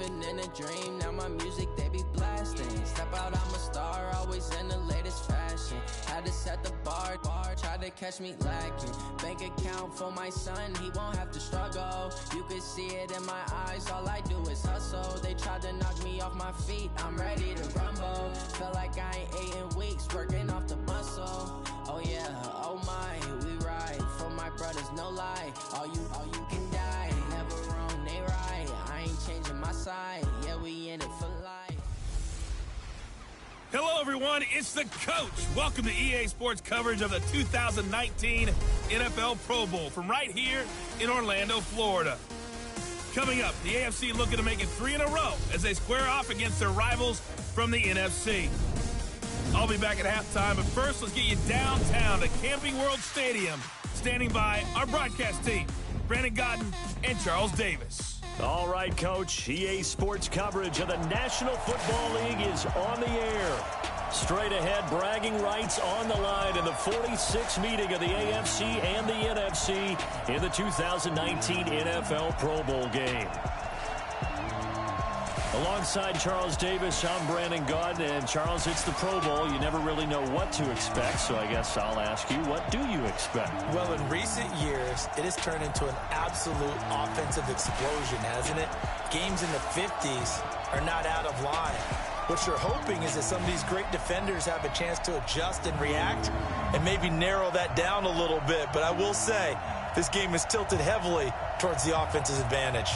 living in a dream. Now my music, they be blasting. Step out, I'm a star, always in the latest fashion. Had to set the bar, try to catch me lacking. Bank account for my son, he won't have to struggle. You can see it in my eyes, all I do is hustle. They tried to knock me off my feet, I'm ready to rumble. Feel like I ain't ate in weeks, working off the muscle. Oh yeah, oh my, we ride for my brothers, no lie. All you can die, never wrong, they right. I ain't changing my side, yeah, we in it for life. Hello, everyone. It's the coach. Welcome to EA Sports coverage of the 2019 NFL Pro Bowl from right here in Orlando, Florida. Coming up, the AFC looking to make it 3 in a row as they square off against their rivals from the NFC. I'll be back at halftime, but first, let's get you downtown to Camping World Stadium. Standing by our broadcast team, Brandon Godden and Charles Davis. All right, Coach. EA Sports coverage of the National Football League is on the air. Straight ahead, bragging rights on the line in the 46th meeting of the AFC and the NFC in the 2019 NFL Pro Bowl game. Alongside Charles Davis, I'm Brandon Godden. And Charles, it's the Pro Bowl. You never really know what to expect, so I guess I'll ask you, what do you expect? Well, in recent years, it has turned into an absolute offensive explosion, hasn't it? Games in the 50s are not out of line. What you're hoping is that some of these great defenders have a chance to adjust and react and maybe narrow that down a little bit. But I will say, this game is tilted heavily towards the offense's advantage.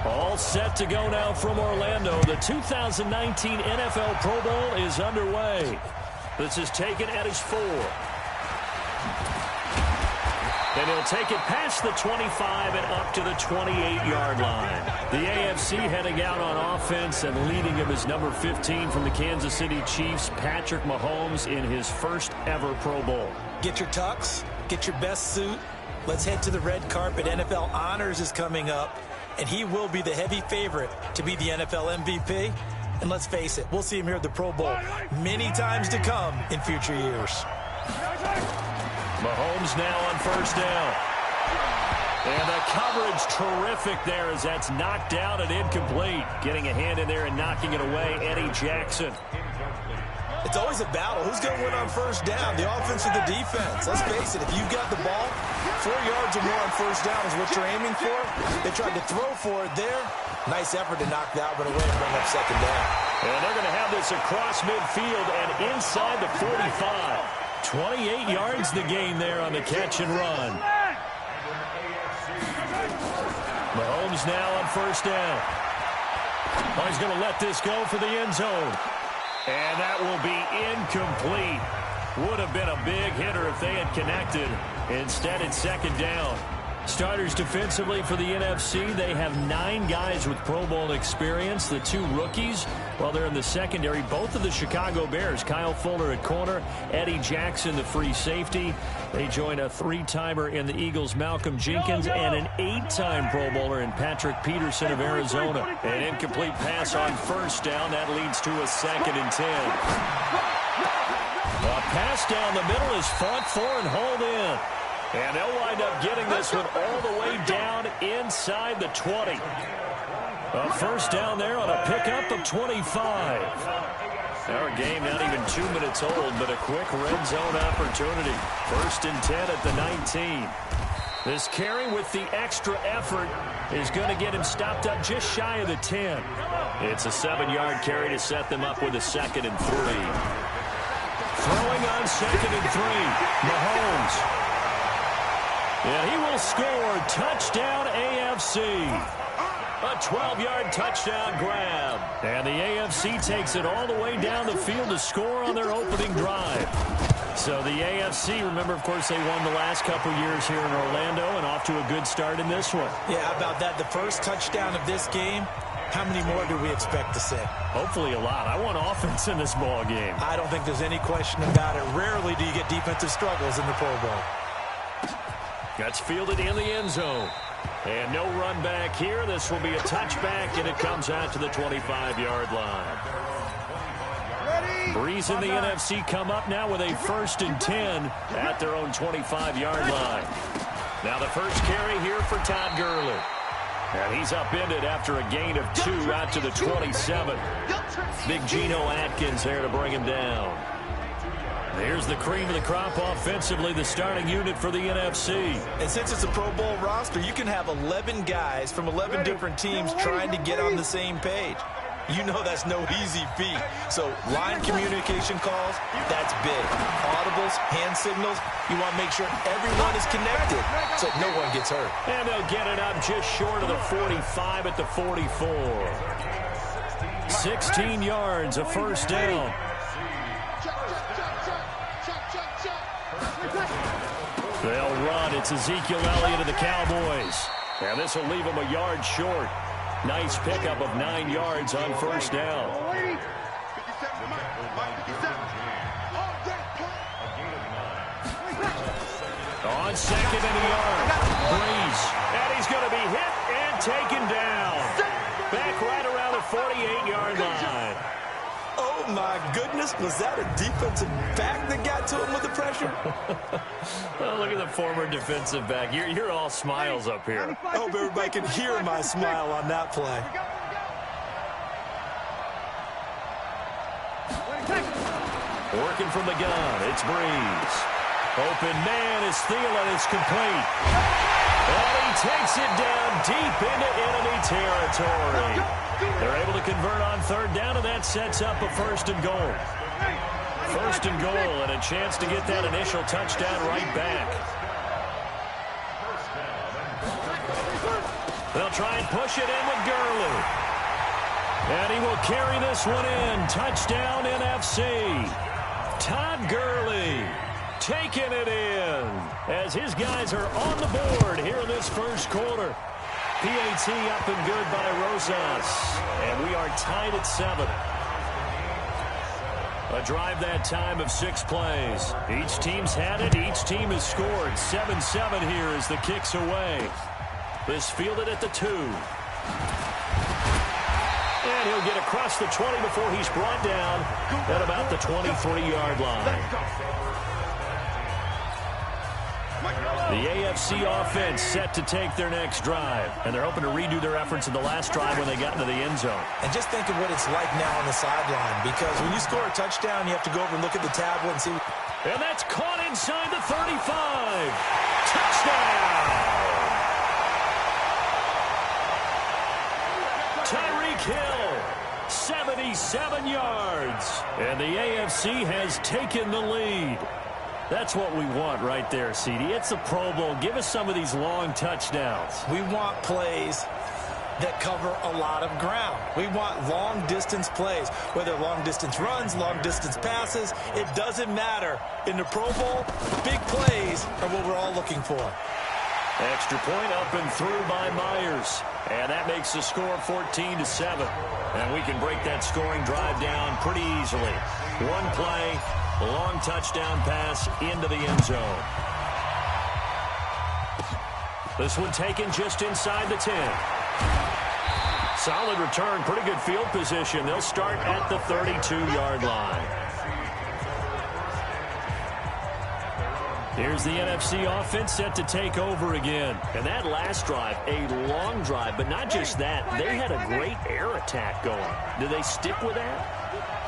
All set to go now from Orlando. The 2019 NFL Pro Bowl is underway. This is taken at his 4. And he'll take it past the 25 and up to the 28-yard line. The AFC heading out on offense, and leading him is number 15 from the Kansas City Chiefs, Patrick Mahomes, in his first ever Pro Bowl. Get your tux, get your best suit. Let's head to the red carpet. NFL Honors is coming up, and he will be the heavy favorite to be the NFL MVP. And let's face it, we'll see him here at the Pro Bowl many times to come in future years. Mahomes now on first down. And the coverage terrific there as that's knocked down and incomplete. Getting a hand in there and knocking it away, Eddie Jackson. It's always a battle. Who's going to win on first down, the offense or the defense? Let's face it, if you've got the ball, 4 yards or more on first down is what you're aiming for. They tried to throw for it there. Nice effort to knock that one away and bring up second down. And they're going to have this across midfield and inside the 45. 28 yards the gain there on the catch and run. Mahomes now on first down. Oh, he's going to let this go for the end zone. And that will be incomplete. Would have been a big hitter if they had connected. Instead, it's second down. Starters defensively for the NFC, they have 9 guys with Pro Bowl experience. The 2 rookies, while they're in the secondary, both of the Chicago Bears, Kyle Fuller at corner, Eddie Jackson, the free safety. They join a 3-timer in the Eagles, Malcolm Jenkins, and an 8-time Pro Bowler in Patrick Peterson of Arizona. An incomplete pass on first down. That leads to a 2nd and 10. A pass down the middle is fought for and hauled in. And they'll wind up getting this one all the way down inside the 20. A first down there on a pickup of 25. Our game not even 2 minutes old, but a quick red zone opportunity. 1st and 10 at the 19. This carry with the extra effort is going to get him stopped up just shy of the 10. It's a 7-yard carry to set them up with a 2nd and 3. Throwing on 2nd and 3. Mahomes. Yeah, he will score. Touchdown, AFC. A 12-yard touchdown grab. And the AFC takes it all the way down the field to score on their opening drive. So the AFC, remember, of course, they won the last couple years here in Orlando and off to a good start in this one. Yeah, how about that? The first touchdown of this game. How many more do we expect to see? Hopefully a lot. I want offense in this ball game. I don't think there's any question about it. Rarely do you get defensive struggles in the Pro Bowl. That's fielded in the end zone. And no run back here. This will be a touchback, and it comes out to the 25-yard line. Ready? Breeze and the NFC come up now with a 1st and 10 at their own 25-yard line. Now the first carry here for Todd Gurley. And he's upended after a gain of 2 out to the 27. Big Geno Atkins there to bring him down. Here's the cream of the crop offensively, the starting unit for the NFC. And since it's a Pro Bowl roster, you can have 11 guys from 11 different teams trying to get on the same page. You know that's no easy feat. So line communication calls, that's big. Audibles, hand signals, you want to make sure everyone is connected so no one gets hurt. And they'll get it up just short of the 45 at the 44. 16 yards, a first down. They'll run. It's Ezekiel Elliott of the Cowboys. And this will leave them a yard short. Nice pickup of 9 yards on first down. On second and a yard. Breeze. And he's going to be hit and taken down. Back right around the 48-yard line. Oh, my goodness. Was that a defensive back that got to him with the pressure? Well, look at the former defensive back. You're all smiles up here. I hope everybody can hear my smile on that play. Working from the gun, it's Breeze. Open man is Thielen. It's complete. And he takes it down deep into enemy territory. They're able to convert on third down, and that sets up a 1st and goal. 1st and goal, and a chance to get that initial touchdown right back. They'll try and push it in with Gurley. And he will carry this one in. Touchdown NFC. Todd Gurley taking it in as his guys are on the board here in this first quarter. PAT up and good by Rosas. And we are tied at 7. A drive that time of 6 plays. Each team's had it. Each team has scored. 7-7 here as the kick's away. This fielded at the 2. And he'll get across the 20 before he's brought down at about the 23-yard line. The AFC offense set to take their next drive. And they're hoping to redo their efforts in the last drive when they got into the end zone. And just think of what it's like now on the sideline. Because when you score a touchdown, you have to go over and look at the tablet and see. And that's caught inside the 35. Touchdown! Tyreek Hill, 77 yards. And the AFC has taken the lead. That's what we want right there, CD. It's a Pro Bowl. Give us some of these long touchdowns. We want plays that cover a lot of ground. We want long-distance plays, whether long-distance runs, long-distance passes. It doesn't matter. In the Pro Bowl, big plays are what we're all looking for. Extra point up and through by Myers. And that makes the score 14-7. And we can break that scoring drive down pretty easily. One play, a long touchdown pass into the end zone. This one taken just inside the 10. Solid return, pretty good field position. They'll start at the 32-yard line. Here's the NFC offense set to take over again. And that last drive, a long drive, but not just that. They had a great air attack going. Do they stick with that?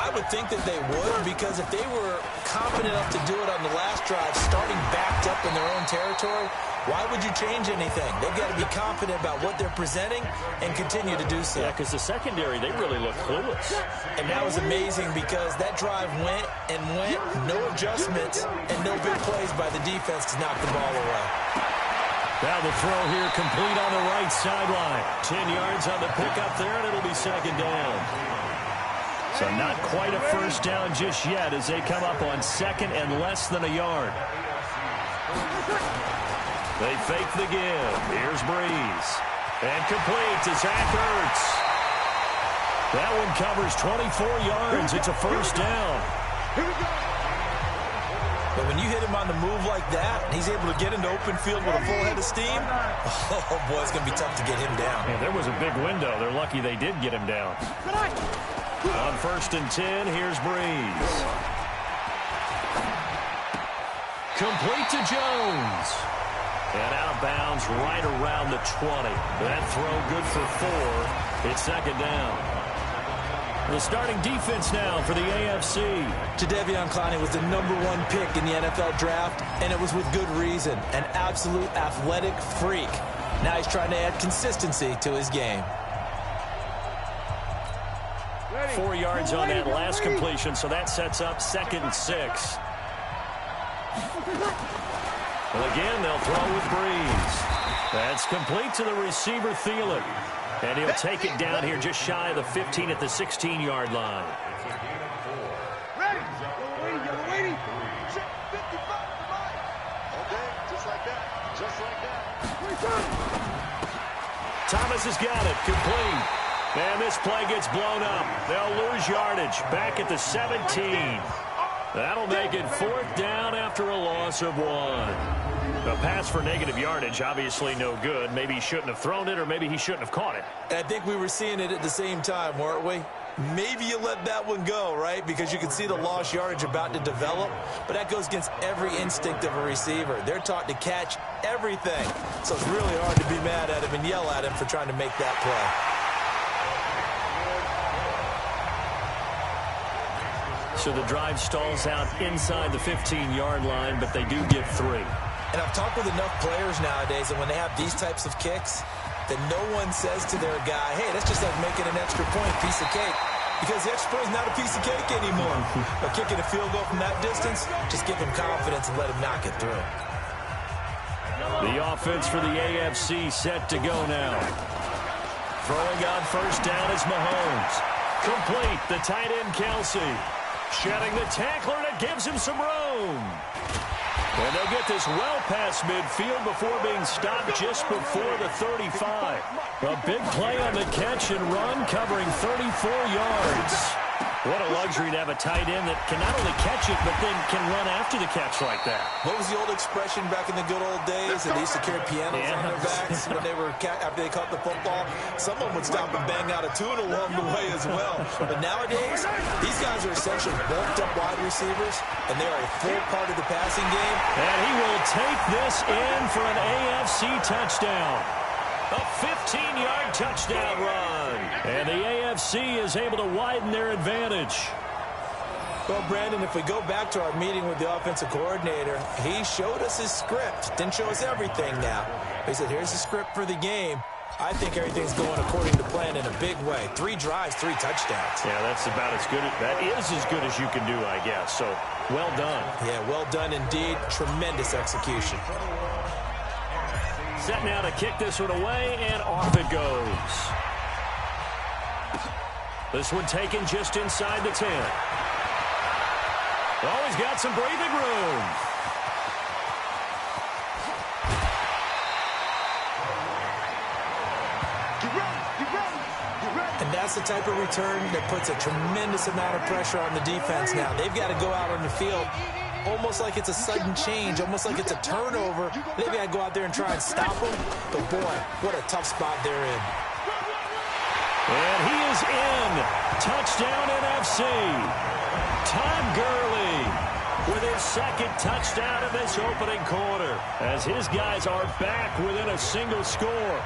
I would think that they would, because if they were confident enough to do it on the last drive, starting backed up in their own territory, why would you change anything? They've got to be confident about what they're presenting and continue to do so. Yeah, because the secondary, they really look clueless. And that was amazing because that drive went and went, no adjustments, and no big plays by the defense to knock the ball away. Now the throw here complete on the right sideline. 10 yards on the pickup there, and it'll be second down. So not quite a first down just yet as they come up on second and less than a yard. They fake the give. Here's Breeze. And complete to Zach Ertz. That one covers 24 yards. It's a first down. But when you hit him on the move like that, and he's able to get into open field with a full head of steam, oh, boy, it's going to be tough to get him down. Yeah, there was a big window. They're lucky they did get him down. On 1st and 10, here's Breeze. Complete to Jones. And out of bounds right around the 20. That throw good for 4. It's 2nd down. The starting defense now for the AFC. Jadeveon Clowney was the #1 pick in the NFL draft, and it was with good reason. An absolute athletic freak. Now he's trying to add consistency to his game. 4 yards on that last completion, so that sets up 2nd and 6. Well, again, they'll throw with Breeze. That's complete to the receiver, Thielen. And he'll take it down here just shy of the 15 at the 16-yard line. Ready. Yellow lady. Check 55. Okay, just like that. Just like that. Thomas has got it. Complete. And this play gets blown up. They'll lose yardage. Back at the 17. That'll make it 4th down after a loss of 1. A pass for negative yardage, obviously no good. Maybe he shouldn't have thrown it, or maybe he shouldn't have caught it. I think we were seeing it at the same time, weren't we? Maybe you let that one go, right? Because you can see the lost yardage about to develop. But that goes against every instinct of a receiver. They're taught to catch everything. So it's really hard to be mad at him and yell at him for trying to make that play. So the drive stalls out inside the 15-yard line, but they do get 3. And I've talked with enough players nowadays, and when they have these types of kicks, that no one says to their guy, hey, that's just like making an extra point, piece of cake. Because the extra point is not a piece of cake anymore. But kicking a field goal from that distance, just give him confidence and let him knock it through. The offense for the AFC set to go now. Throwing on 1st down is Mahomes. Complete, the tight end Kelsey. Shedding the tackler, and it gives him some room. And they'll get this well past midfield before being stopped just before the 35. A big play on the catch and run, covering 34 yards. What a luxury to have a tight end that can not only catch it, but then can run after the catch like that. What was the old expression back in the good old days? They used to carry pianos on their backs when they were after they caught the football. Someone would stop and bang out a tune along the way as well. But nowadays, these guys are essentially bulked up wide receivers, and they are a full part of the passing game. And he will take this in for an AFC touchdown. A 15-yard touchdown run. And the AFC is able to widen their advantage. Well, Brandon, if we go back to our meeting with the offensive coordinator, he showed us his script. Didn't show us everything now. He said, here's the script for the game. I think everything's going according to plan in a big way. 3 drives, 3 touchdowns. Yeah, that's about as good. That is as good as you can do, I guess. So, well done. Yeah, well done indeed. Tremendous execution. Set now to kick this one away, and off it goes. This one taken just inside the 10. Oh, he's got some breathing room. And that's the type of return that puts a tremendous amount of pressure on the defense now. They've got to go out on the field almost like it's a sudden change, almost like it's a turnover. They've got to go out there and try and stop them. But, boy, what a tough spot they're in. And he is in. Touchdown NFC. Todd Gurley with his 2nd touchdown of this opening quarter, as his guys are back within a single score.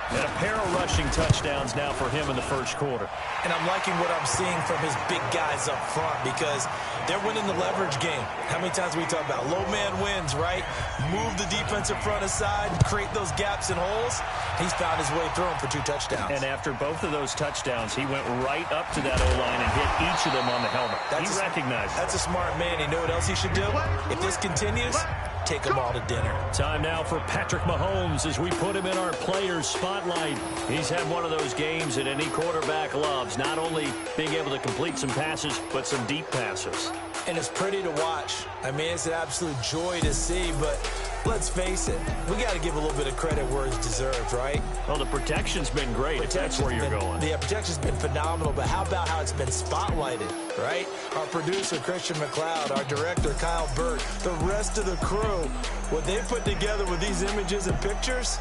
And a pair of rushing touchdowns now for him in the 1st quarter. And I'm liking what I'm seeing from his big guys up front, because they're winning the leverage game. How many times we talk about low man wins, right? Move the defensive front aside, create those gaps and holes. He's found his way through them for 2 touchdowns. And after both of those touchdowns, he went right up to that O-line and hit each of them on the helmet. He recognized it. That's a smart man. You know what else he should do? If this continues, take them all to dinner. Time now for Patrick Mahomes as we put him in our players' spotlight. He's had one of those games that any quarterback loves, not only being able to complete some passes, but some deep passes. And it's pretty to watch. I mean, it's an absolute joy to see, but let's face it, we got to give a little bit of credit where it's deserved, right? Well, the protection's been great, if that's where you're going. Yeah, protection's been phenomenal, but how about how it's been spotlighted, right? Our producer, Christian McLeod, our director, Kyle Burt, the rest of the crew, what they put together with these images and pictures,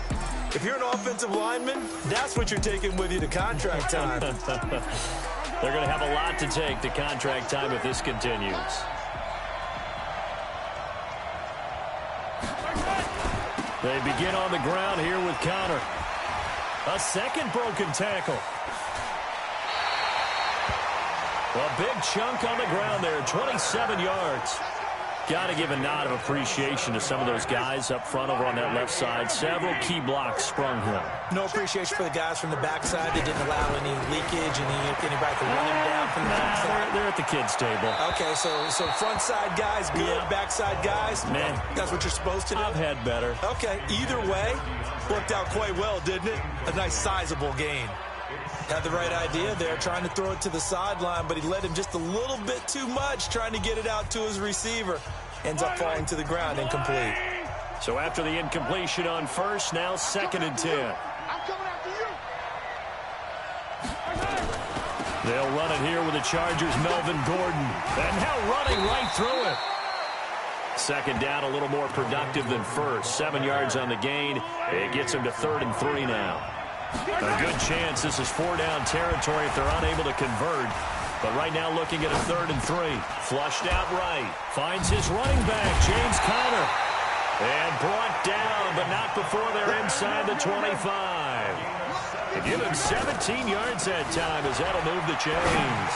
if you're an offensive lineman, that's what you're taking with you to contract time. They're going to have a lot to take to contract time if this continues. They begin on the ground here with Connor. A second broken tackle. A big chunk on the ground there, 27 yards. Got to give a nod of appreciation to some of those guys up front over on that left side. Several key blocks sprung him. No appreciation for the guys from the backside. They didn't allow any leakage, anybody to run him down from the backside. They're at the kids' table. Okay, so front side guys good, backside guys, man, that's what you're supposed to do? I've had better. Okay, either way, worked out quite well, didn't it? A nice sizable gain. Had the right idea there, trying to throw it to the sideline, but he led him just a little bit too much, trying to get it out to his receiver. Ends up falling to the ground, incomplete. So after the incompletion on first, now 2nd and 10. I'm coming after you. They'll run it here with the Chargers' Melvin Gordon. And now running right through it. 2nd down, a little more productive than first. 7 yards on the gain. It gets him to 3rd and 3 now. A good chance this is 4-down territory if they're unable to convert. But right now looking at a 3rd and 3. Flushed out right. Finds his running back, James Conner. And brought down, but not before they're inside the 25. They give him 17 yards that time as that'll move the chains.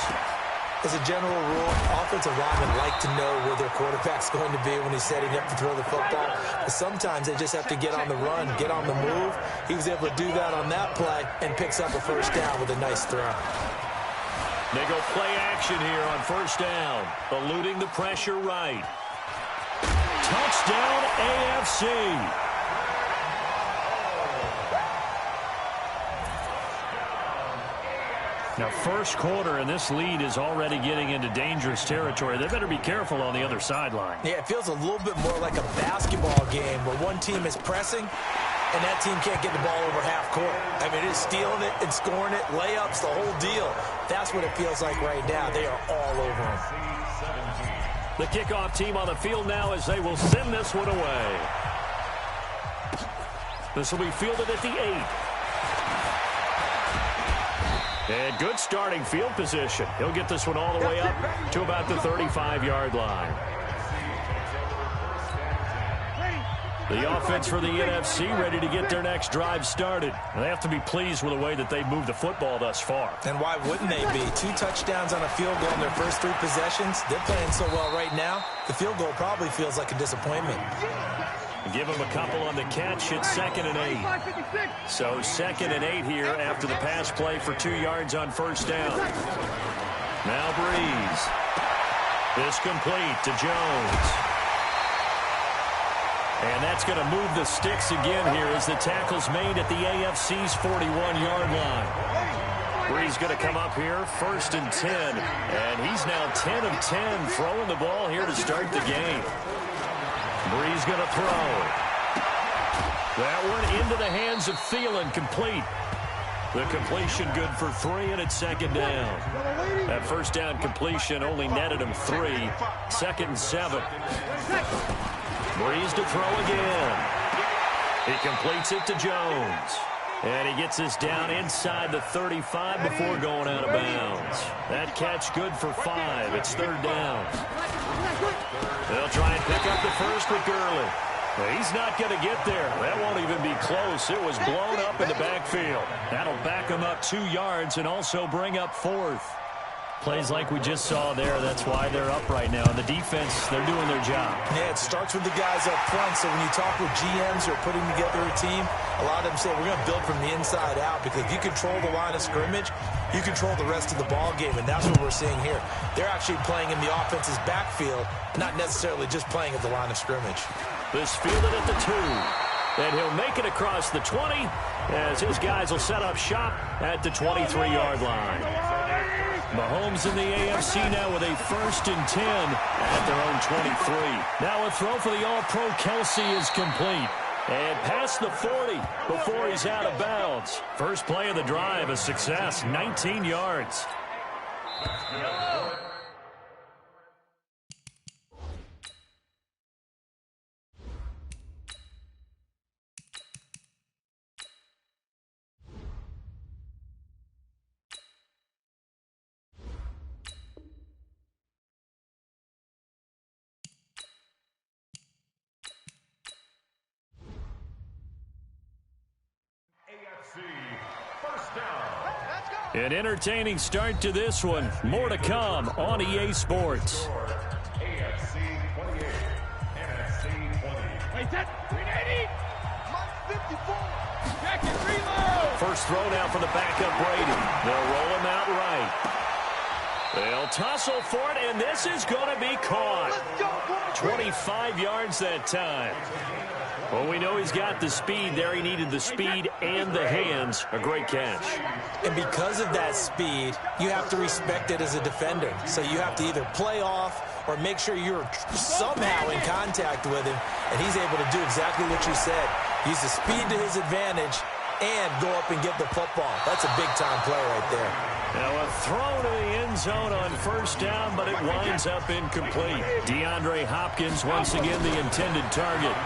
As a general rule, offensive linemen like to know where their quarterback's going to be when he's setting up to throw the football. But sometimes they just have to get on the run, get on the move. He was able to do that on that play and picks up a 1st down with a nice throw. They go play action here on 1st down. Eluding the pressure right. Touchdown AFC. Now, 1st quarter, and this lead is already getting into dangerous territory. They better be careful on the other sideline. Yeah, it feels a little bit more like a basketball game where one team is pressing and that team can't get the ball over half court. I mean, it's stealing it and scoring it, layups, the whole deal. That's what it feels like right now. They are all over them. The kickoff team on the field now as they will send this one away. This will be fielded at the 8. And good starting field position. He'll get this one all the way up to about the 35-yard line. The offense for the NFC ready to get their next drive started. And they have to be pleased with the way that they've moved the football thus far. And why wouldn't they be? 2 touchdowns on a field goal in their first 3 possessions. They're playing so well right now, the field goal probably feels like a disappointment. Give him a couple on the catch at 2nd and 8. So 2nd and 8 here after the pass play for 2 yards on 1st down. Now Breeze. This complete to Jones. And that's going to move the sticks again here as the tackle's made at the AFC's 41-yard line. Breeze going to come up here, 1st and 10. And he's now 10 of 10 throwing the ball here to start the game. Breeze going to throw. That one into the hands of Thielen, complete. The completion good for 3, and it's 2nd down. That 1st down completion only netted him 3. 2nd and 7. Breeze to throw again. He completes it to Jones. And he gets this down inside the 35 before going out of bounds. That catch good for 5. It's 3rd down. They'll try and pick up the first with Gurley. Well, he's not going to get there. That won't even be close. It was blown up in the backfield. That'll back him up 2 yards and also bring up 4th. Plays like we just saw there. That's why they're up right now. And the defense, they're doing their job. Yeah, it starts with the guys up front. So when you talk with GMs who are putting together a team, a lot of them say we're going to build from the inside out, because if you control the line of scrimmage, you control the rest of the ball game, and that's what we're seeing here. They're actually playing in the offense's backfield, not necessarily just playing at the line of scrimmage. This fielded at the 2. And he'll make it across the 20 as his guys will set up shop at the 23-yard line. Mahomes in the AFC now with a 1st and 10 at their own 23. Now a throw for the All-Pro Kelsey is complete. And past the 40 before he's out of bounds. First play of the drive, a success, 19 yards. An entertaining start to this one. More to come on EA Sports. AFC 28, NFC 20. Wait, set, 380. Mike 54. Jack and reload. First throw now for the backup Brady. They'll roll him out right. They'll tussle for it, and this is going to be caught. 25 yards that time. Well, we know he's got the speed there. He needed the speed and the hands. A great catch. And because of that speed, you have to respect it as a defender. So you have to either play off or make sure you're somehow in contact with him, and he's able to do exactly what you said. Use the speed to his advantage and go up and get the football. That's a big-time play right there. Now a throw to the end zone on first down, but it winds up incomplete. DeAndre Hopkins once again the intended target.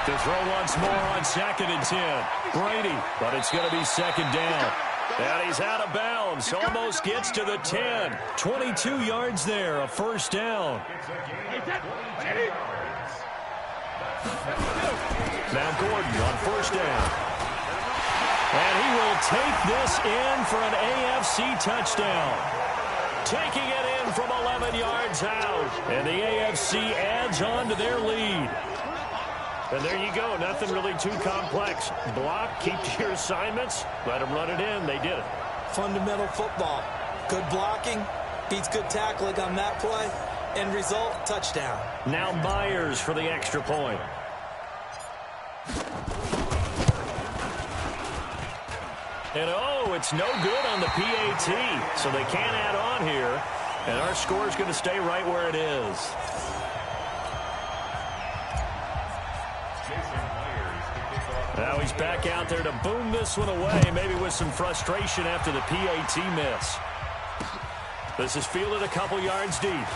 To throw once more on 2nd and 10. Brady, but it's going to be 2nd down. And he's out of bounds. Almost gets to the 10. 22 yards there, a first down. Now Gordon on first down. And he will take this in for an AFC touchdown. Taking it in from 11 yards out. And the AFC adds on to their lead. And there you go. Nothing really too complex. Block, keep to your assignments, let them run it in. They did it. Fundamental football. Good blocking, beats good tackling on that play. End result, touchdown. Now Myers for the extra point. And oh, it's no good on the PAT. So they can't add on here. And our score is going to stay right where it is. Now he's back out there to boom this one away, maybe with some frustration after the PAT miss. This is fielded a couple yards deep.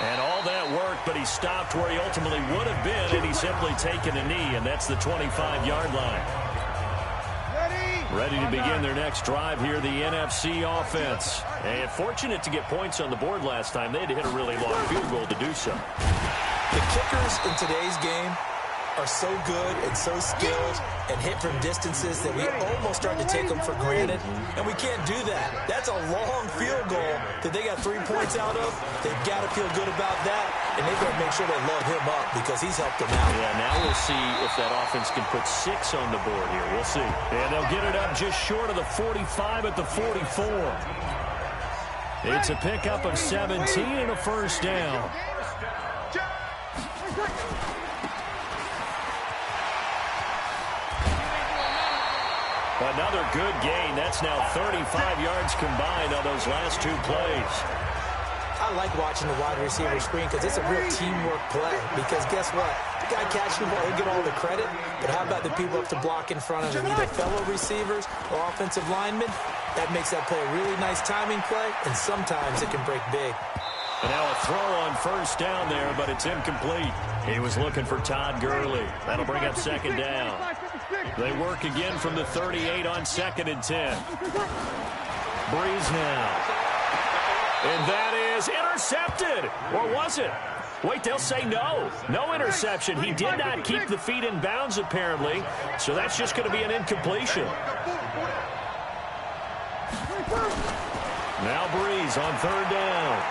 And all that worked, but he stopped where he ultimately would have been, and he's simply taken a knee, and that's the 25-yard line. Ready to begin their next drive here, the NFC offense. And fortunate to get points on the board last time. They had to hit a really long field goal to do so. The kickers in today's game are so good and so skilled and hit from distances that we almost start to take them for granted, and we can't do that. That's a long field goal that they got 3 points out of. They've got to feel good about that, and they've got to make sure they load him up because he's helped them out. Yeah, now we'll see if that offense can put 6 on the board here. We'll see. And they'll get it up just short of the 45 at the 44. It's a pickup of 17 and a first down. Another good gain. That's now 35 yards combined on those last 2 plays. I like watching the wide receiver screen because it's a real teamwork play. Because guess what? The guy catching the ball, he'll get all the credit. But how about the people up to block in front of him, either fellow receivers or offensive linemen? That makes that play a really nice timing play, and sometimes it can break big. And now a throw on first down there, but it's incomplete. He was looking for Todd Gurley. That'll bring up 2nd down. They work again from the 38 on 2nd and 10. Breeze now. And that is intercepted. Or was it? Wait, they'll say no. No interception. He did not keep the feet in bounds, apparently. So that's just going to be an incompletion. Now Breeze on 3rd down.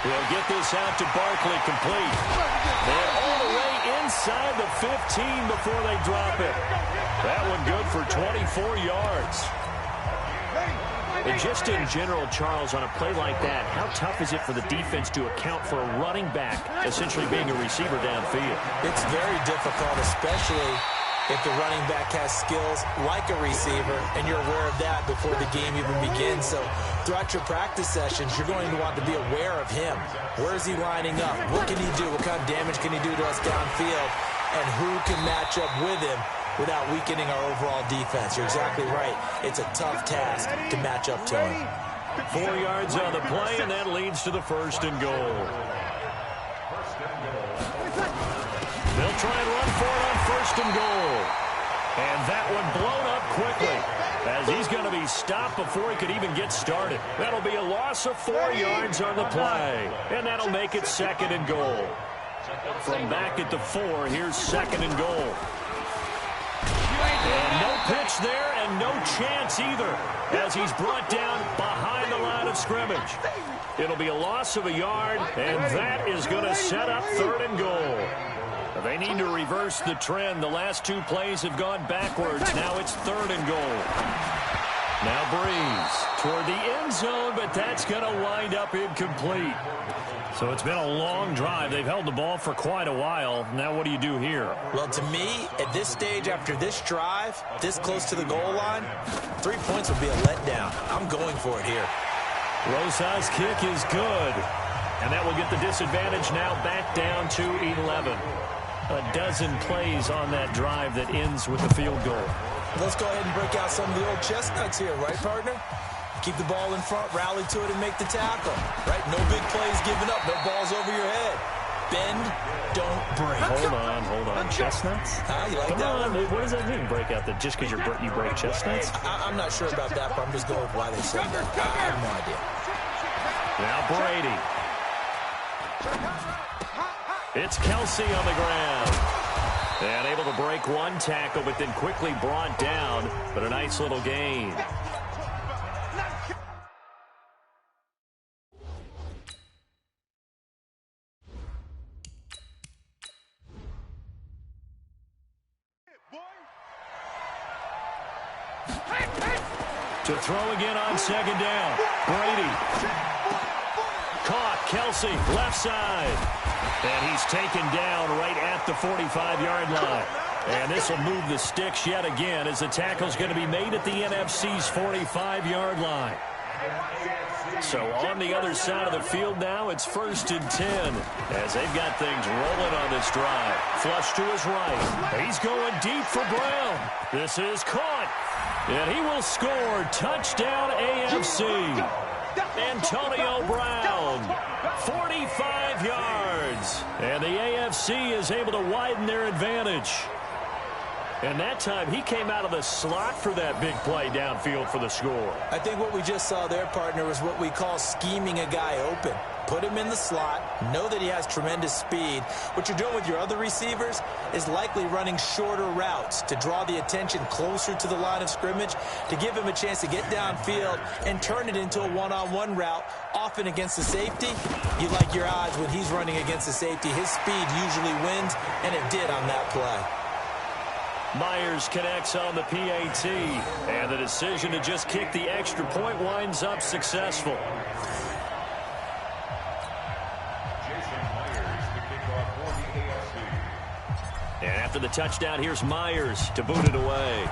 He'll get this out to Barkley complete. And all the way inside the 15 before they drop it. That one good for 24 yards. And just in general, Charles, on a play like that, how tough is it for the defense to account for a running back essentially being a receiver downfield? It's very difficult, especially if the running back has skills like a receiver, and you're aware of that before the game even begins. So throughout your practice sessions, you're going to want to be aware of him. Where is he lining up? What can he do? What kind of damage can he do to us downfield? And who can match up with him without weakening our overall defense? You're exactly right. It's a tough task to match up to him. 4 yards on the play, and that leads to the 1st and goal. They'll try and run for it on 1st and goal. And that one blown up quickly as he's going to be stopped before he could even get started. That'll be a loss of 4 yards on the play. And that'll make it 2nd and goal. From back at the 4, here's 2nd and goal. And no pitch there and no chance either as he's brought down behind the line of scrimmage. It'll be a loss of a yard, and that is going to set up 3rd and goal. They need to reverse the trend. The last 2 plays have gone backwards. Now it's 3rd and goal. Now Breeze toward the end zone, but that's going to wind up incomplete. So it's been a long drive. They've held the ball for quite a while. Now what do you do here? Well, to me, at this stage after this drive, this close to the goal line, 3 points would be a letdown. I'm going for it here. Rosa's kick is good. And that will get the disadvantage now back down to 11. A dozen plays on that drive that ends with the field goal. Let's go ahead and break out some of the old chestnuts here, right, partner? Keep the ball in front, rally to it, and make the tackle. Right? No big plays given up, no balls over your head. Bend, don't break. Hold on. Chestnuts? You like Come that on, one? what does that mean, break out? Just because you break chestnuts? I'm not sure about that, but I'm just going with why they say that. I have no idea. Now Brady. It's Kelsey on the ground. And able to break one tackle, but then quickly brought down. But a nice little gain. To throw again on 2nd down. Brady. Caught. Kelsey, left side. And he's taken down right at the 45-yard line. And this will move the sticks yet again as the tackle's going to be made at the NFC's 45-yard line. So on the other side of the field now, it's 1st and 10 as they've got things rolling on this drive. Flush to his right. He's going deep for Brown. This is caught. And he will score. Touchdown AFC. Antonio Brown, 45 yards. And the AFC is able to widen their advantage. And that time, he came out of the slot for that big play downfield for the score. I think what we just saw there, partner, is what we call scheming a guy open. Put him in the slot, know that he has tremendous speed. What you're doing with your other receivers is likely running shorter routes to draw the attention closer to the line of scrimmage, to give him a chance to get downfield and turn it into a one-on-one route, often against the safety. You like your odds when he's running against the safety. His speed usually wins, and it did on that play. Myers connects on the PAT, and the decision to just kick the extra point winds up successful. And after the touchdown, here's Myers to boot it away.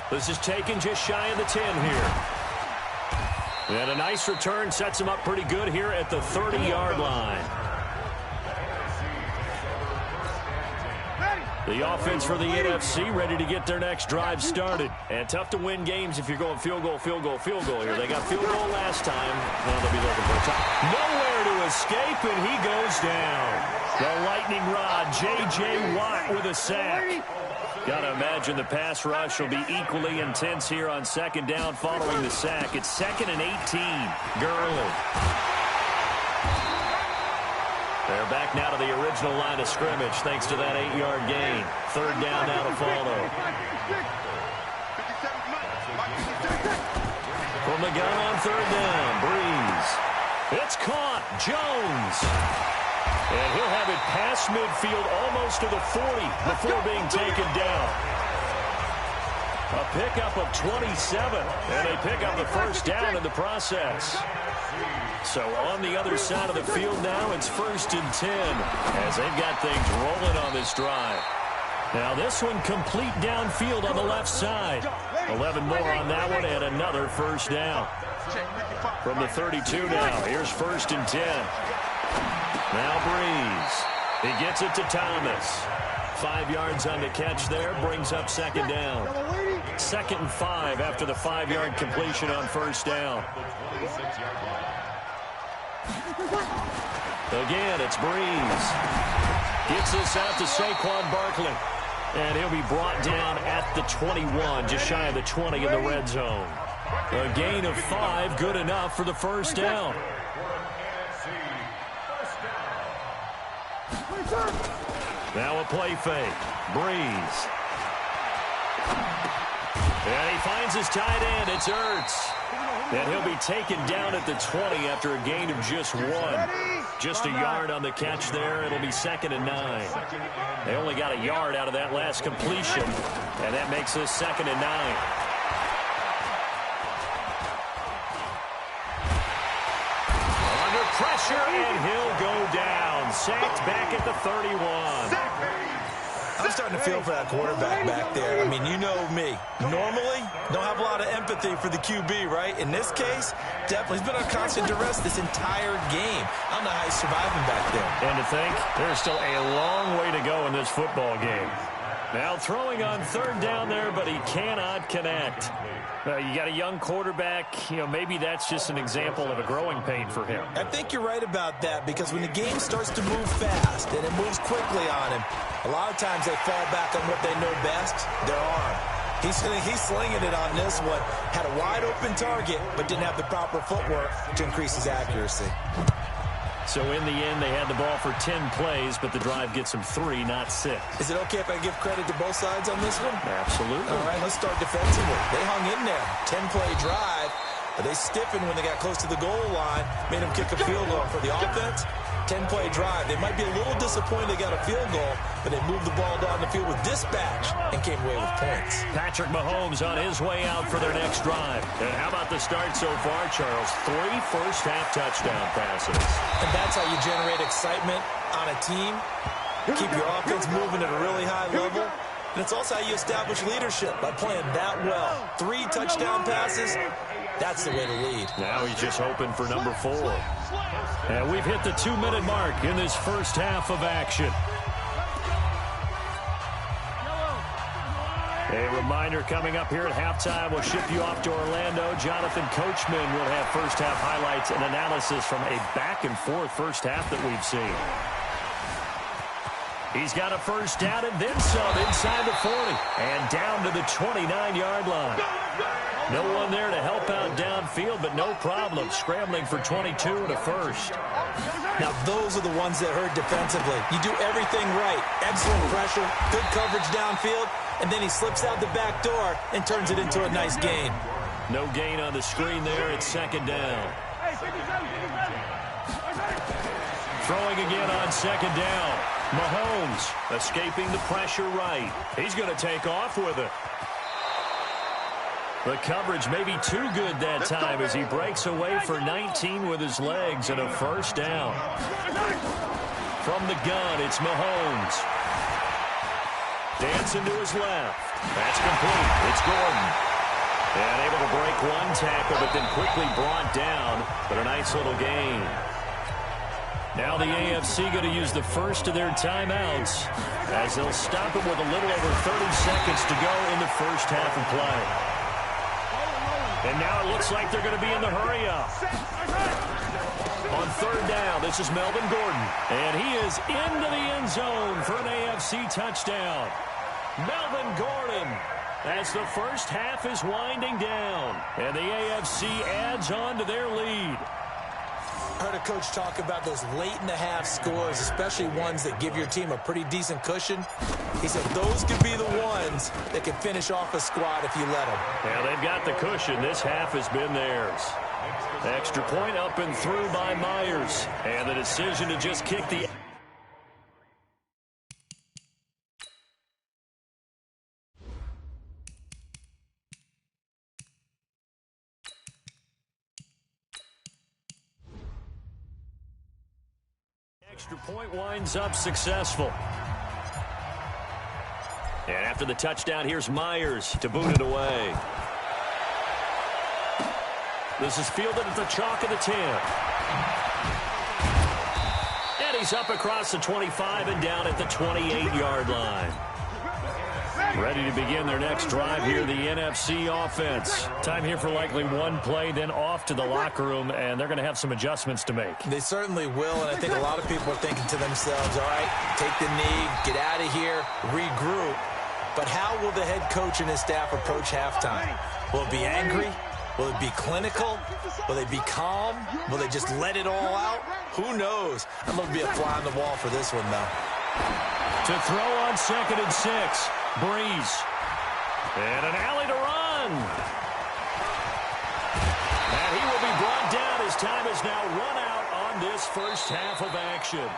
This is taken just shy of the 10 here. And a nice return sets him up pretty good here at the 30-yard line. The offense for the NFC ready to get their next drive started. And tough to win games if you're going field goal here. They got field goal last time. Now they'll be looking for a tie. Nowhere to escape, and he goes down. The lightning rod, J.J. Watt with a sack. Got to imagine the pass rush will be equally intense here on 2nd down following the sack. It's 2nd and 18. Gurley. They're back now to the original line of scrimmage thanks to that 8-yard gain. 3rd down now to follow. From the gun on 3rd down, Breeze. It's caught. Jones. And he'll have it past midfield almost to the 40 before being taken down. A pickup of 27, and they pick up the 1st down in the process. So on the other side of the field now, it's 1st and 10 as they've got things rolling on this drive. Now this one complete downfield on the left side. 11 more on that one and another 1st down. From the 32 now, here's 1st and 10. Now Breeze. He gets it to Thomas. 5 yards on the catch there, brings up 2nd down. 2nd and 5 after the 5-yard completion on 1st down. Again, it's Breeze. Gets this out to Saquon Barkley. And he'll be brought down at the 21, just shy of the 20 in the red zone. A gain of 5, good enough for the 1st down. Now a play fake. Breeze. And he finds his tight end. It's Ertz. And he'll be taken down at the 20 after a gain of just 1. Just a yard on the catch there. It'll be 2nd and 9. They only got a yard out of that last completion, and that makes this 2nd and 9. Under pressure, and he'll go down. Sacked back at the 31. I'm starting to feel for that quarterback back there. I mean, you know me. Normally, don't have a lot of empathy for the QB, right? In this case, definitely. He's been on constant duress this entire game. I don't know how he's surviving back there. And to think, there's still a long way to go in this football game. Now throwing on 3rd down there, but he cannot connect. You got a young quarterback. Maybe that's just an example of a growing pain for him. I think you're right about that, because when the game starts to move fast and it moves quickly on him, a lot of times they fall back on what they know best, their arm. He's slinging it on this one. Had a wide open target, but didn't have the proper footwork to increase his accuracy. So in the end, they had the ball for 10 plays, but the drive gets them 3, not 6. Is it okay if I give credit to both sides on this one? Absolutely. All right, let's start defensively. They hung in there. 10-play drive, but they stiffened when they got close to the goal line, made them kick a field goal. For the offense, 10-play drive. They might be a little disappointed they got a field goal, but they moved the ball down the field with dispatch and came away with points. Patrick Mahomes on his way out for their next drive. And how about the start so far, Charles? 3 first-half touchdown passes. And that's how you generate excitement on a team. Keep your offense moving at a really high level. And it's also how you establish leadership, by playing that well. 3 touchdown passes, that's the way to lead. Now he's just hoping for number 4. And we've hit the 2-minute mark in this first half of action. A reminder coming up here at halftime. We'll ship you off to Orlando. Jonathan Coachman will have first-half highlights and analysis from a back-and-forth first half that we've seen. He's got a first down and then some inside the 40 and down to the 29-yard line. No one there to help out downfield, but no problem scrambling for 22 and a first. Now, those are the ones that hurt defensively. You do everything right. Excellent pressure, good coverage downfield, and then he slips out the back door and turns it into a nice gain. No gain on the screen there. It's 2nd down. Throwing again on 2nd down. Mahomes escaping the pressure right. He's going to take off with it. The coverage may be too good that time as he breaks away for 19 with his legs and a first down. From the gun, it's Mahomes. Dancing to his left. That's complete. It's Gordon. And able to break 1 tackle, but then quickly brought down. But a nice little gain. Now the AFC going to use the first of their timeouts as they'll stop him with a little over 30 seconds to go in the first half of play. And now it looks like they're going to be in the hurry-up. On 3rd down, this is Melvin Gordon. And he is into the end zone for an AFC touchdown. Melvin Gordon, as the first half is winding down. And the AFC adds on to their lead. I heard a coach talk about those late-in-the-half scores, especially ones that give your team a pretty decent cushion. He said those could be the ones that can finish off a squad if you let them. Yeah, they've got the cushion. This half has been theirs. Extra point up and through by Myers. And the decision to just kick the... Extra point winds up successful. And after the touchdown, here's Myers to boot it away. This is fielded at the chalk of the 10. And he's up across the 25 and down at the 28-yard line. Ready to begin their next drive here, the NFC offense. Time here for likely 1 play, then off to the locker room, and they're going to have some adjustments to make. They certainly will, and I think a lot of people are thinking to themselves, all right, take the knee, get out of here, regroup. But how will the head coach and his staff approach halftime? Will it be angry? Will it be clinical? Will they be calm? Will they just let it all out? Who knows? I'd love to be a fly on the wall for this one, though. To throw on 2nd and 6. Breeze. And an alley to run. And he will be brought down. His time is now run out on this first half of action.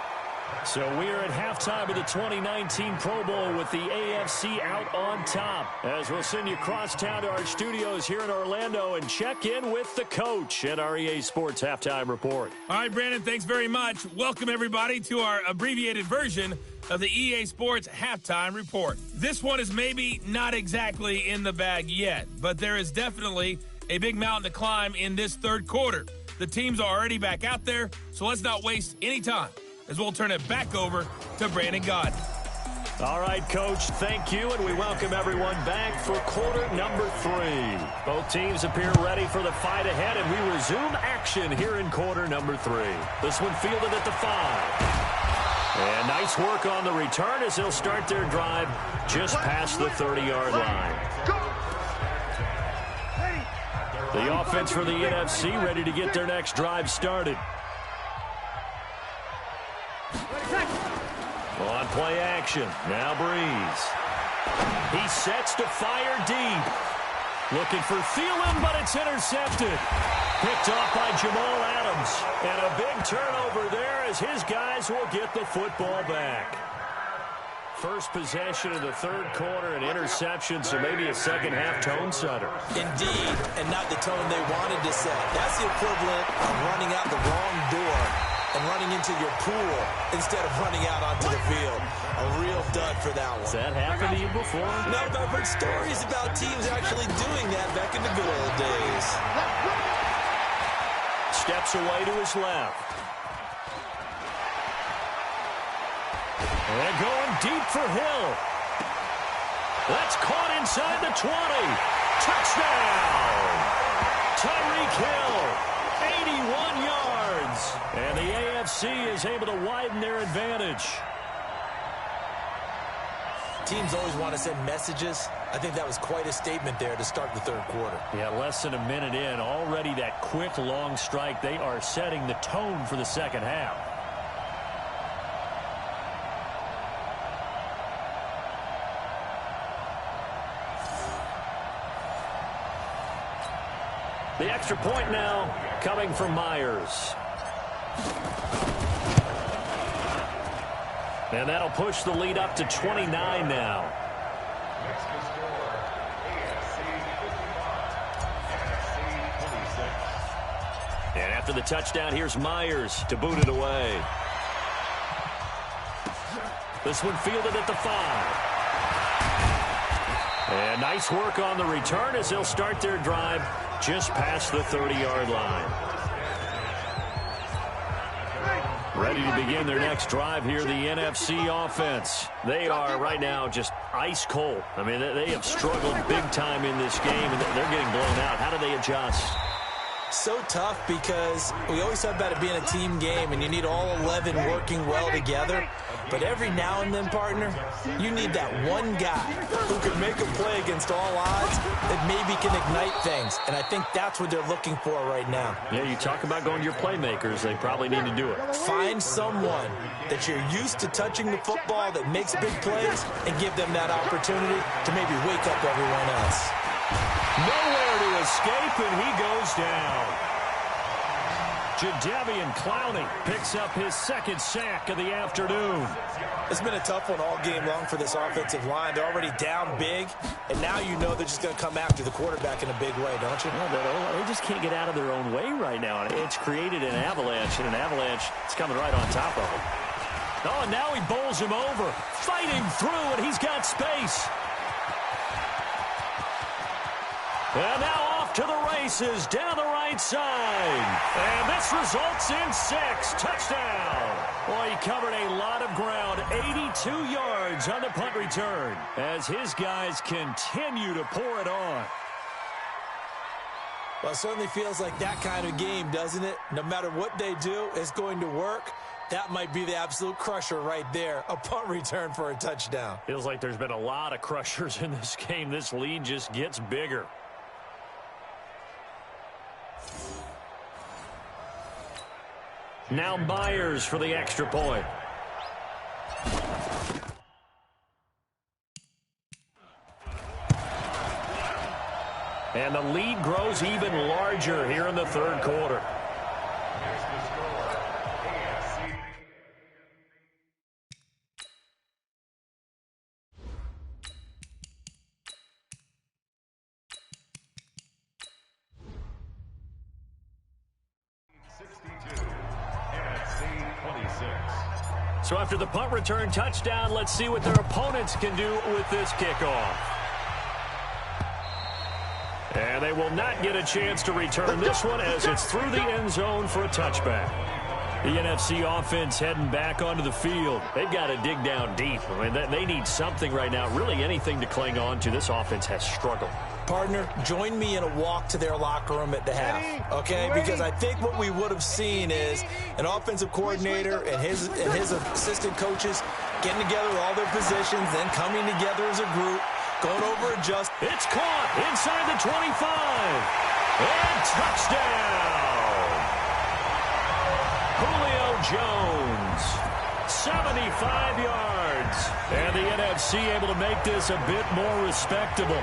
So we are at halftime of the 2019 Pro Bowl with the AFC out on top. As we'll send you across town to our studios here in Orlando and check in with the coach at our EA Sports Halftime Report. All right, Brandon, thanks very much. Welcome, everybody, to our abbreviated version of the EA Sports Halftime Report. This one is maybe not exactly in the bag yet, but there is definitely a big mountain to climb in this third quarter. The teams are already back out there, so let's not waste any time, as we'll turn it back over to Brandon Gaudin. All right, Coach, thank you, and we welcome everyone back for quarter number 3. Both teams appear ready for the fight ahead, and we resume action here in quarter number 3. This one fielded at the 5. And nice work on the return as they'll start their drive just past the 30-yard line. The offense for the NFC ready to get their next drive started. On play action, now Breeze. He sets to fire deep. Looking for Thielen, but it's intercepted. Picked off by Jamal Adams. And a big turnover there as his guys will get the football back. First possession of the third quarter, an interception, so maybe a second-half tone setter. Indeed, and not the tone they wanted to set. That's the equivalent of running out the wrong door and running into your pool instead of running out onto the field. A real dud for that one. Has that happened to you before? No, but I've heard stories about teams actually doing that back in the good old days. Steps away to his left. And going deep for Hill. That's caught inside the 20. Touchdown! Tyreek Hill, 81 yards. And the AFC is able to widen their advantage. Teams always want to send messages. I think that was quite a statement there to start the third quarter. Yeah, less than a minute in. Already that quick, long strike. They are setting the tone for the second half. The extra point now coming from Myers. And that'll push the lead up to 29 now. Next to score, AFC 55, NFC 26. And after the touchdown, here's Myers to boot it away. This one fielded at the 5. And nice work on the return as they'll start their drive just past the 30-yard line. Ready to begin their next drive here, the NFC offense. They are right now just ice cold. I mean, they have struggled big time in this game, and they're getting blown out. How do they adjust? So tough because we always talk about it being a team game, and you need all 11 working well together. But every now and then, partner, you need that one guy who can make a play against all odds that maybe can ignite things. And I think that's what they're looking for right now. Yeah, you talk about going to your playmakers. They probably need to do it. Find someone that you're used to touching the football that makes big plays and give them that opportunity to maybe wake up everyone else. Nowhere to escape, and he goes down. Jadeveon Clowney picks up his second sack of the afternoon. It's been a tough one all game long for this offensive line. They're already down big, and now you know they're just going to come after the quarterback in a big way, don't you? Well, they just can't get out of their own way right now. It's created an avalanche, and an avalanche is coming right on top of them. Oh, and now he bowls him over. Fighting through, and he's got space. And now off to the races down the right side. And this results in 6. Touchdown. Boy, he covered a lot of ground. 82 yards on the punt return as his guys continue to pour it on. Well, it certainly feels like that kind of game, doesn't it? No matter what they do, it's going to work. That might be the absolute crusher right there. A punt return for a touchdown. Feels like there's been a lot of crushers in this game. This lead just gets bigger. Now Myers for the extra point. And the lead grows even larger here in the third quarter. Here's the score. AFC. NFC 26. So after the punt return touchdown, let's see what their opponents can do with this kickoff. And they will not get a chance to return this one as it's through the end zone for a touchback. The NFC offense heading back onto the field. They've got to dig down deep. I mean, they need something right now, really anything to cling on to. This offense has struggled. Partner, join me in a walk to their locker room at the half, okay? Because I think what we would have seen is an offensive coordinator and his assistant coaches getting together with all their positions, then coming together as a group, going over adjust. It's caught inside the 25. And touchdown. Julio Jones, 75 yards. And the NFC able to make this a bit more respectable.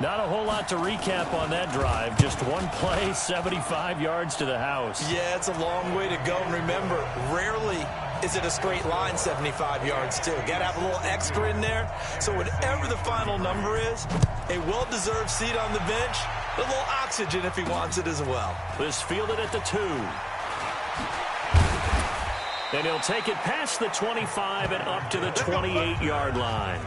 Not a whole lot to recap on that drive. Just one play, 75 yards to the house. Yeah, it's a long way to go. And remember, rarely is it a straight line 75 yards, too. Got to have a little extra in there. So whatever the final number is, a well-deserved seat on the bench, a little oxygen if he wants it as well. This fielded at the 2. And he'll take it past the 25 and up to the 28-yard line.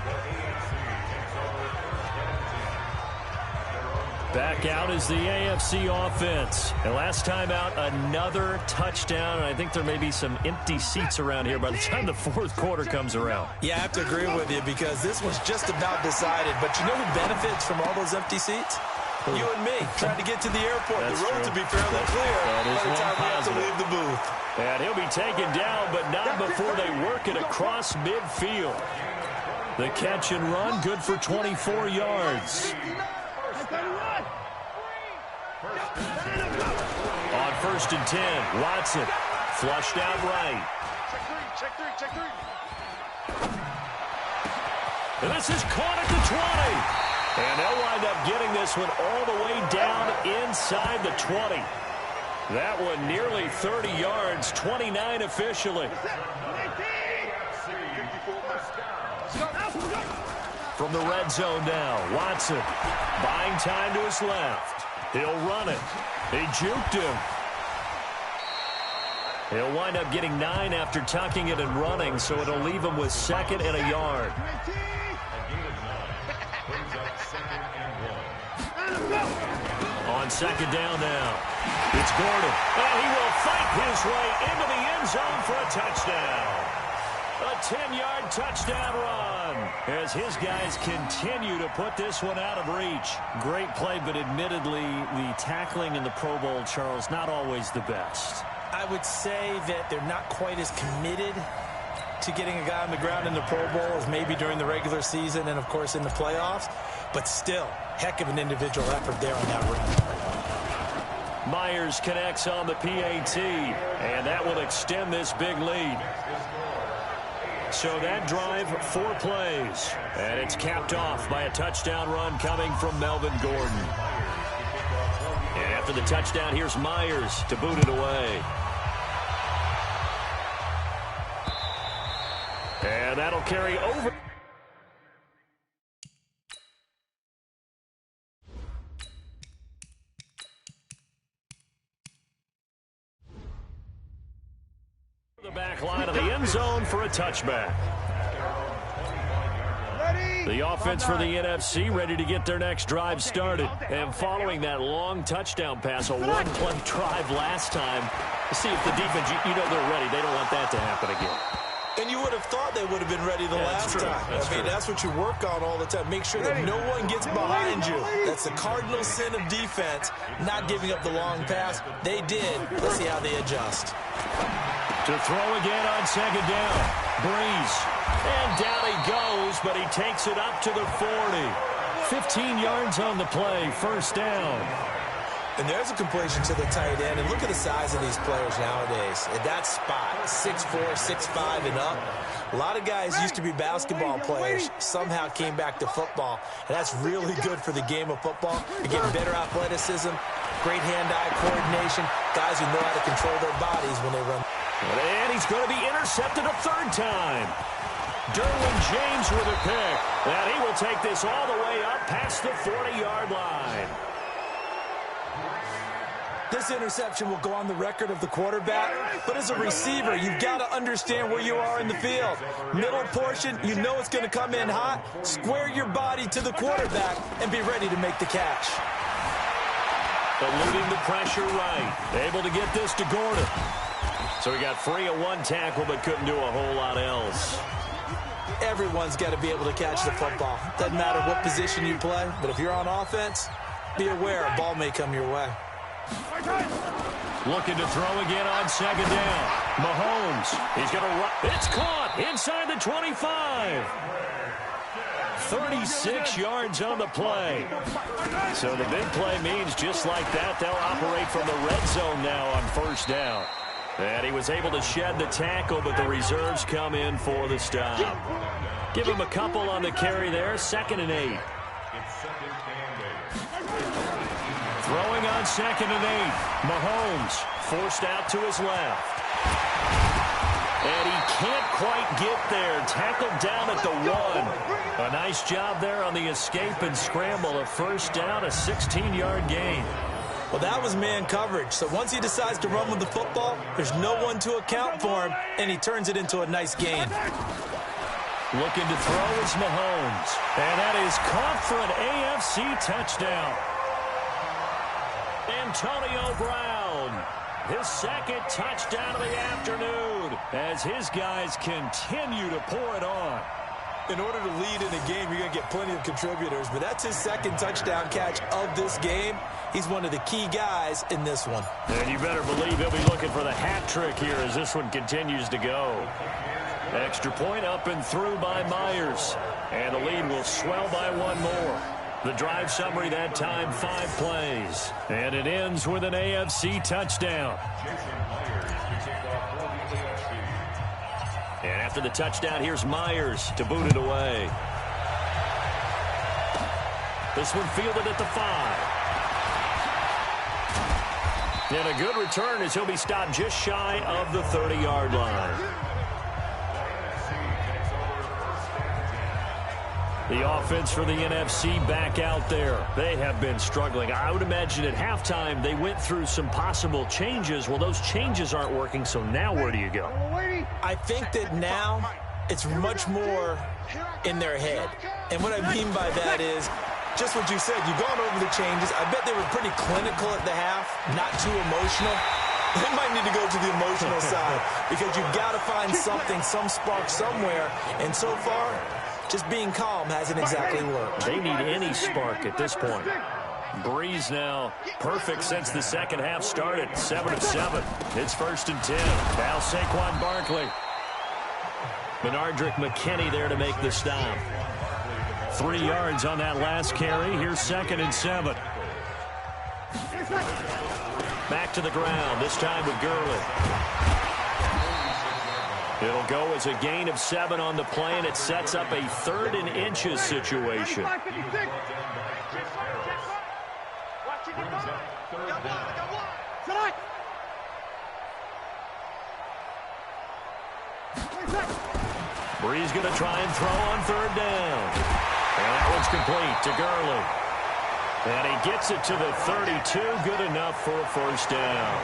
Back out is the AFC offense. And last time out, another touchdown. And I think there may be some empty seats around here by the time the fourth quarter comes around. Yeah, I have to agree with you because this was just about decided. But you know who benefits from all those empty seats? You and me, trying to get to the airport. That's the road true. to be fairly clear That is by the time we have to positive. leave the booth. And he'll be taken down, but not before they work it across midfield. The catch and run, good for 24 yards. On 1st and 10, Watson flushed out right. Check three. And this is caught at the 20. And they'll wind up getting this one all the way down inside the 20. That one nearly 30 yards, 29 officially. From the red zone now, Watson buying time to his left. He'll run it. He juked him. He'll wind up getting 9 after tucking it and running, so it'll leave him with 2nd and a yard. On 2nd down now, it's Gordon. And he will fight his way into the end zone for a touchdown. A 10-yard touchdown run as his guys continue to put this one out of reach. Great play, but admittedly, the tackling in the Pro Bowl, Charles, not always the best. I would say that they're not quite as committed to getting a guy on the ground in the Pro Bowl as maybe during the regular season and, of course, in the playoffs. But still, heck of an individual effort there on that run. Myers connects on the PAT, and that will extend this big lead. So that drive, 4 plays. And it's capped off by a touchdown run coming from Melvin Gordon. And after the touchdown, here's Myers to boot it away. And that'll carry over. The back line of the end zone for a touchback. The offense for the NFC ready to get their next drive started. And following that long touchdown pass, a one-play drive last time, see if the defense, you know they're ready. They don't want that to happen again. And you would have thought they would have been ready the last time. That's what you work on all the time. Make sure that no one gets behind you. That's the cardinal sin of defense, not giving up the long pass. They did. Let's see how they adjust. To throw again on 2nd down. Breeze. And down he goes, but he takes it up to the 40. 15 yards on the play, 1st down. And there's a completion to the tight end. And look at the size of these players nowadays. At that spot, 6'4", 6'5", and up. A lot of guys used to be basketball players, somehow came back to football. And that's really good for the game of football. You're getting better athleticism, great hand-eye coordination, guys who know how to control their bodies when they run. And he's going to be intercepted a third time. Derwin James with a pick. And he will take this all the way up past the 40-yard line. This interception will go on the record of the quarterback, but as a receiver, you've got to understand where you are in the field. Middle portion, you know it's going to come in hot. Square your body to the quarterback and be ready to make the catch. Eluding the pressure right. Able to get this to Gordon. So he got free of one tackle, but couldn't do a whole lot else. Everyone's got to be able to catch the football. Doesn't matter what position you play, but if you're on offense, be aware a ball may come your way. Looking to throw again on second down. Mahomes, he's going to run. It's caught inside the 25. 36 yards on the play. So the big play means just like that, they'll operate from the red zone now on first down. And he was able to shed the tackle, but the reserves come in for the stop. Give him a couple on the carry there, 2nd and 8. Throwing on 2nd and 8. Mahomes forced out to his left. And he can't quite get there. Tackled down at the 1. A nice job there on the escape and scramble. A first down, a 16-yard gain. Well, that was man coverage. So once he decides to run with the football, there's no one to account for him, and he turns it into a nice gain. Looking to throw is Mahomes. And that is caught for an AFC touchdown. Antonio Brown, his 2nd touchdown of the afternoon as his guys continue to pour it on. In order to lead in a game, you're going to get plenty of contributors, but that's his 2nd touchdown catch of this game. He's one of the key guys in this one. And you better believe he'll be looking for the hat trick here as this one continues to go. Extra point up and through by Myers. And the lead will swell by one more. The drive summary that time, 5 plays. And it ends with an AFC touchdown. And after the touchdown, here's Myers to boot it away. This one fielded at the 5. And a good return as he'll be stopped just shy of the 30-yard line. The offense for the NFC back out there. They have been struggling. I would imagine at halftime they went through some possible changes. Well, those changes aren't working, so now where do you go? I think that now it's much more in their head. And what I mean by that is just what you said. You've gone over the changes. I bet they were pretty clinical at the half, not too emotional. They might need to go to the emotional side because you've got to find something, some spark somewhere. And so far, just being calm hasn't exactly worked. They need any spark at this point. Breeze now perfect since the second half started. 7 of 7. It's 1st and 10. Now Saquon Barkley. Benardrick McKinney there to make the stop. 3 yards on that last carry. Here's 2nd and 7. Back to the ground, this time with Gurley. It'll go as a gain of 7 on the play, and it sets up a 3rd and inches situation. Breeze going to try and throw on 3rd down. And that one's complete to Gurley. And he gets it to the 32, good enough for a first down.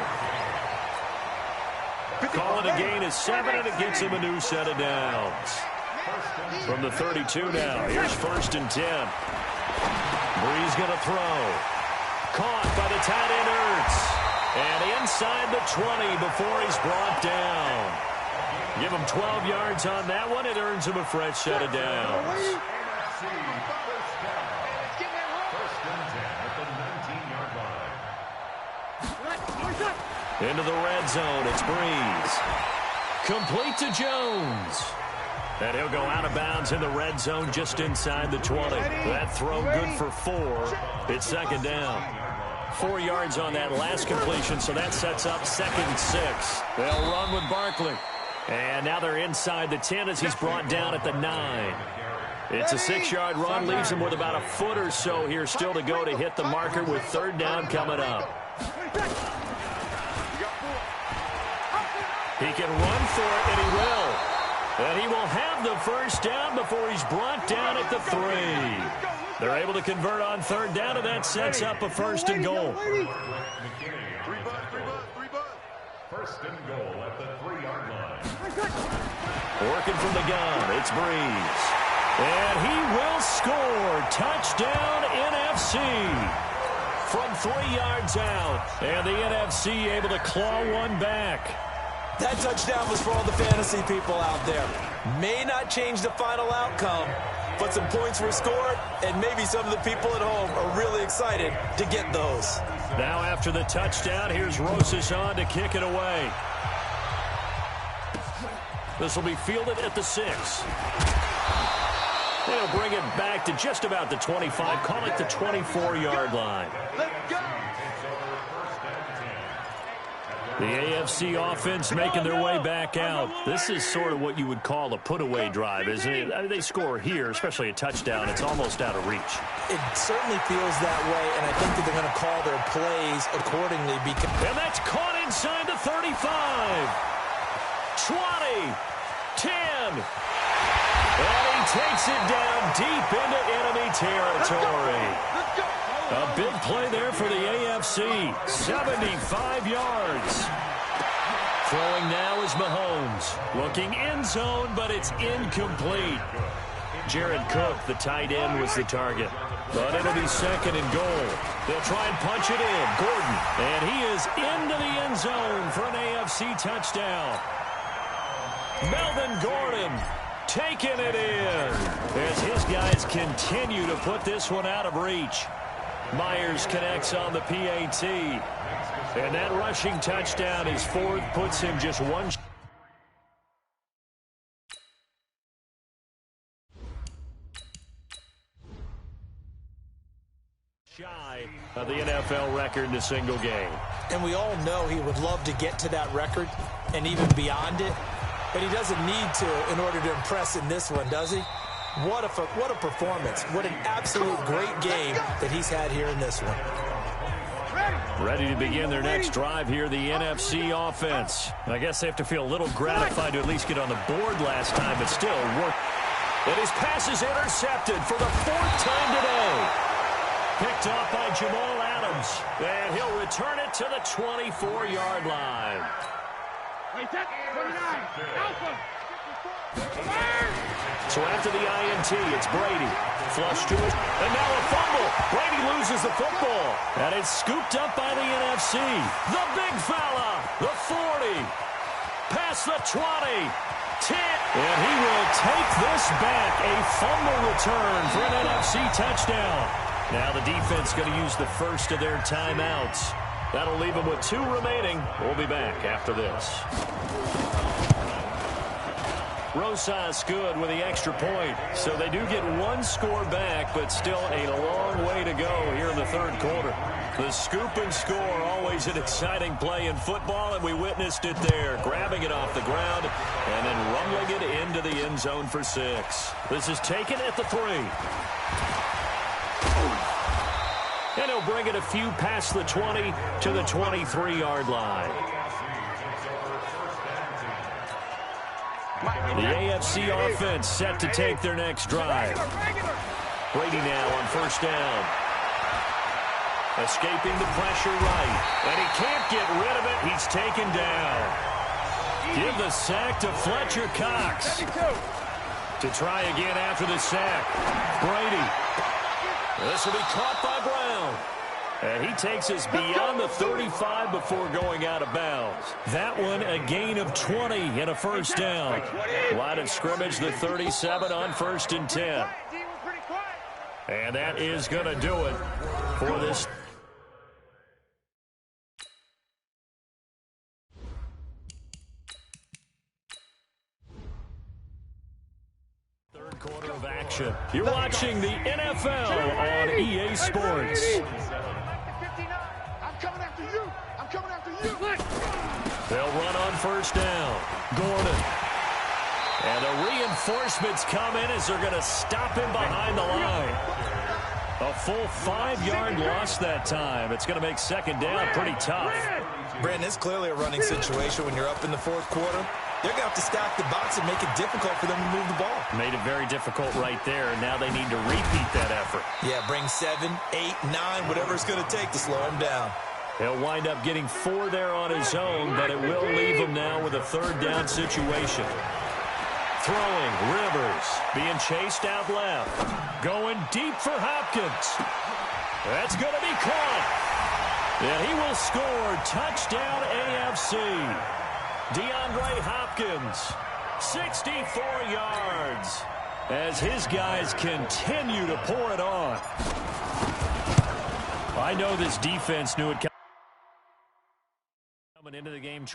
Calling a gain of 7, and it gets him a new set of downs. From the 32 now, here's 1st and 10. Breeze going to throw. Caught by the tight end Ertz. And inside the 20 before he's brought down. Give him 12 yards on that one. It earns him a fresh set of downs. Into the red zone, it's Breeze. Complete to Jones. And he'll go out of bounds in the red zone just inside the 20. That throw good for 4. It's 2nd down. 4 yards on that last completion, so that sets up 2nd and 6. They'll run with Barkley. And now they're inside the 10 as he's brought down at the 9. It's a 6-yard run, leaves him with about a foot or so here still to go to hit the marker with 3rd down coming up. He can run for it, and he will. And he will have the 1st down before he's brought down at the 3. They're able to convert on 3rd down, and that sets up a 1st and goal. 1st and goal at the 3-yard line. Working from the gun, it's Breeze. And he will score. Touchdown, NFC. From 3 yards out. And the NFC able to claw one back. That touchdown was for all the fantasy people out there. May not change the final outcome, but some points were scored, and maybe some of the people at home are really excited to get those. Now after the touchdown, here's Rosas on to kick it away. This will be fielded at the 6. They'll bring it back to just about the 25, call it the 24-yard line. The AFC offense making their way back out. This is sort of what you would call a put-away drive, isn't it? I mean, they score here, especially a touchdown. It's almost out of reach. It certainly feels that way, and I think that they're going to call their plays accordingly. And that's caught inside the 35. 20. 10. And he takes it down deep into enemy territory. A big play there for the AFC. 75 yards. Throwing now is Mahomes. Looking end zone, but it's incomplete. Jared Cook, the tight end, was the target. But it'll be 2nd and goal. They'll try and punch it in. Gordon. And he is into the end zone for an AFC touchdown. Melvin Gordon taking it in as his guys continue to put this one out of reach. Myers connects on the PAT. And that rushing touchdown is 4th, puts him just one shy of the NFL record in a single game. And we all know he would love to get to that record and even beyond it. But he doesn't need to in order to impress in this one, does he? What a performance. What an absolute great game that he's had here in this one. Ready to begin their next drive here, the NFC offense. I guess they have to feel a little gratified to at least get on the board last time, but still work. And his pass is intercepted for the 4th time today. Picked off by Jamal Adams. And he'll return it to the 24-yard line. So after the INT, it's Brady. Flush to it. And now a fumble. Brady loses the football. And it's scooped up by the NFC. The big fella. The 40. Past the 20. 10. And he will take this back. A fumble return for an NFC touchdown. Now the defense going to use the first of their timeouts. That'll leave them with 2 remaining. We'll be back after this. Rosas good with the extra point. So they do get 1 score back, but still a long way to go here in the 3rd quarter. The scoop and score, always an exciting play in football, and we witnessed it there. Grabbing it off the ground and then rumbling it into the end zone for 6. This is taken at the 3. And he'll bring it a few past the 20 to the 23-yard line. The AFC offense set to take their next drive. Brady now on 1st down. Escaping the pressure right. And he can't get rid of it. He's taken down. Give the sack to Fletcher Cox. To try again after the sack. Brady. This will be caught by Brown. And he takes us beyond the 35 before going out of bounds. That one a gain of 20 and a 1st down. Line of scrimmage, the 37 on 1st and 10. And that is going to do it for this. Quarter of action. You're watching the NFL on EA Sports. first down. Gordon. And the reinforcements come in as they're going to stop him behind the line. A full 5-yard loss that time. It's going to make second down pretty tough. Brandon, it's clearly a running situation when you're up in the fourth quarter. They're going to have to stack the box and make it difficult for them to move the ball. Made it very difficult right there. Now they need to repeat that effort. Yeah, bring 7, 8, 9, whatever it's going to take to slow him down. He'll wind up getting 4 there on his own, but it will leave him now with a third down situation. Throwing, Rivers, being chased out left. Going deep for Hopkins. That's going to be caught. And he will score. Touchdown AFC. DeAndre Hopkins, 64 yards, as his guys continue to pour it on. I know this defense knew it coming into the game.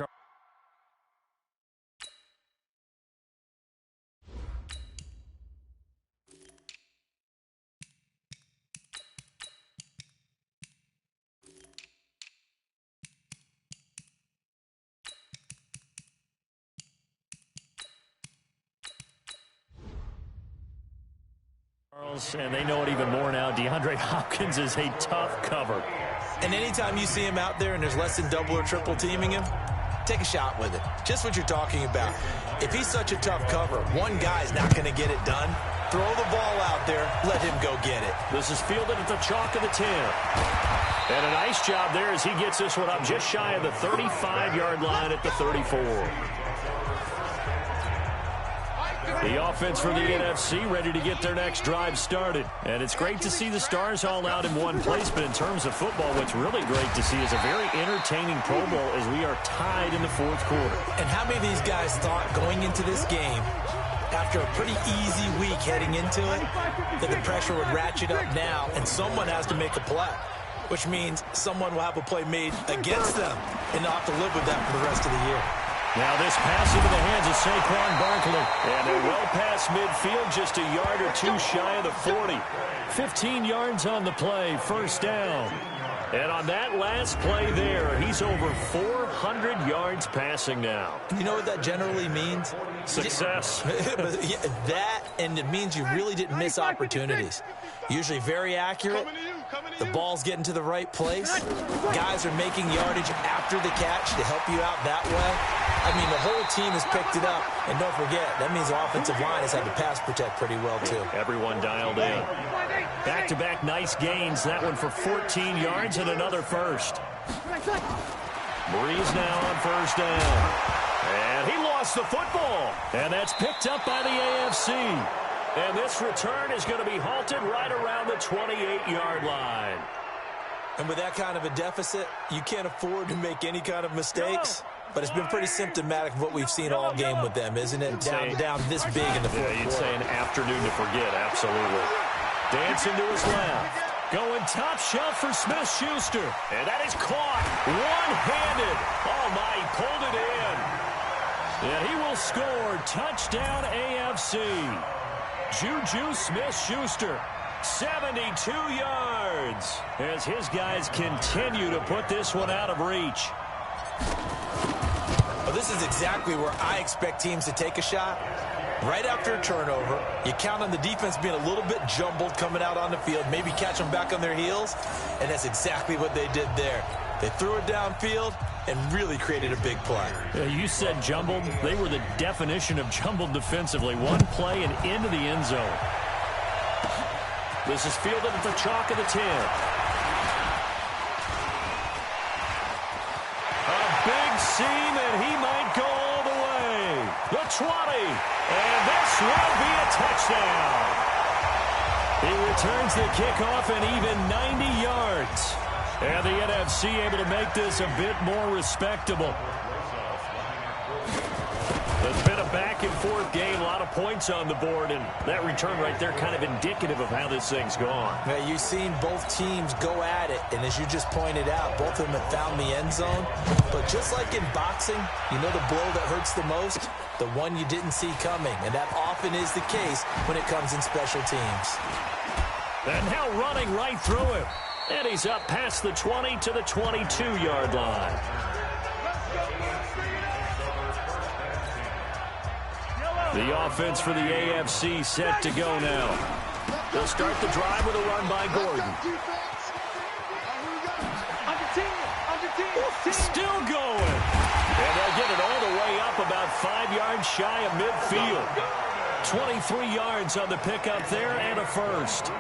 And they know it even more now. DeAndre Hopkins is a tough cover. And anytime you see him out there and there's less than double or triple teaming him, take a shot with it. Just what you're talking about. If he's such a tough cover, one guy's not going to get it done. Throw the ball out there. Let him go get it. This is fielded at the chalk of the 10. And a nice job there as he gets this one up just shy of the 35-yard line at the 34. The offense for the NFC ready to get their next drive started. And it's great to see the stars all out in one place, but in terms of football, what's really great to see is a very entertaining Pro Bowl as we are tied in the fourth quarter. And how many of these guys thought going into this game, after a pretty easy week heading into it, that the pressure would ratchet up now and someone has to make a play, which means someone will have a play made against them and not have to live with that for the rest of the year. Now this pass into the hands of Saquon Barkley. And they're well past midfield, just a yard or two shy of the 40. 15 yards on the play, first down. And on that last play there, he's over 400 yards passing now. You know what that generally means? Success. That, and it means you really didn't miss opportunities. Usually very accurate. The ball's getting to the right place. Guys are making yardage after the catch to help you out that way. I mean, the whole team has picked it up. And don't forget, that means the offensive line has had to pass protect pretty well, too. Everyone dialed in. Back-to-back nice gains. That one for 14 yards and another first. Breeze now on first down. And he lost the football. And that's picked up by the AFC. And this return is going to be halted right around the 28-yard line. And with that kind of a deficit, you can't afford to make any kind of mistakes. But it's been pretty symptomatic of what we've seen all game with them, isn't it? Down this big in the fourth quarter. You'd say an afternoon to forget, absolutely. Dancing to his left. Going top shelf for Smith-Schuster. And that is caught one-handed. Oh, my, he pulled it in. And he will score. Touchdown AFC. Juju Smith-Schuster, 72 yards, as his guys continue to put this one out of reach. Well, this is exactly where I expect teams to take a shot. Right after a turnover, you count on the defense being a little bit jumbled coming out on the field, maybe catch them back on their heels, and that's exactly what they did there. They threw it downfield and really created a big play. You said jumbled. They were the definition of jumbled defensively. One play and into the end zone. This is fielded at the chalk of the 10. A big seam, and he might go all the way. The 20. And this will be a touchdown. He returns the kickoff and even 90 yards. And the NFC able to make this a bit more respectable. It's been a back-and-forth game, a lot of points on the board, and that return right there kind of indicative of how this thing's gone. Now, you've seen both teams go at it, and as you just pointed out, both of them have found the end zone. But just like in boxing, you know the blow that hurts the most? The one you didn't see coming, and that often is the case when it comes in special teams. And now running right through him. And he's up past the 20 to the 22-yard line. The offense for the AFC set to go now. They'll start the drive with a run by Gordon. Still going. And they'll get it all the way up about 5 yards shy of midfield. 23 yards on the pickup there and a first.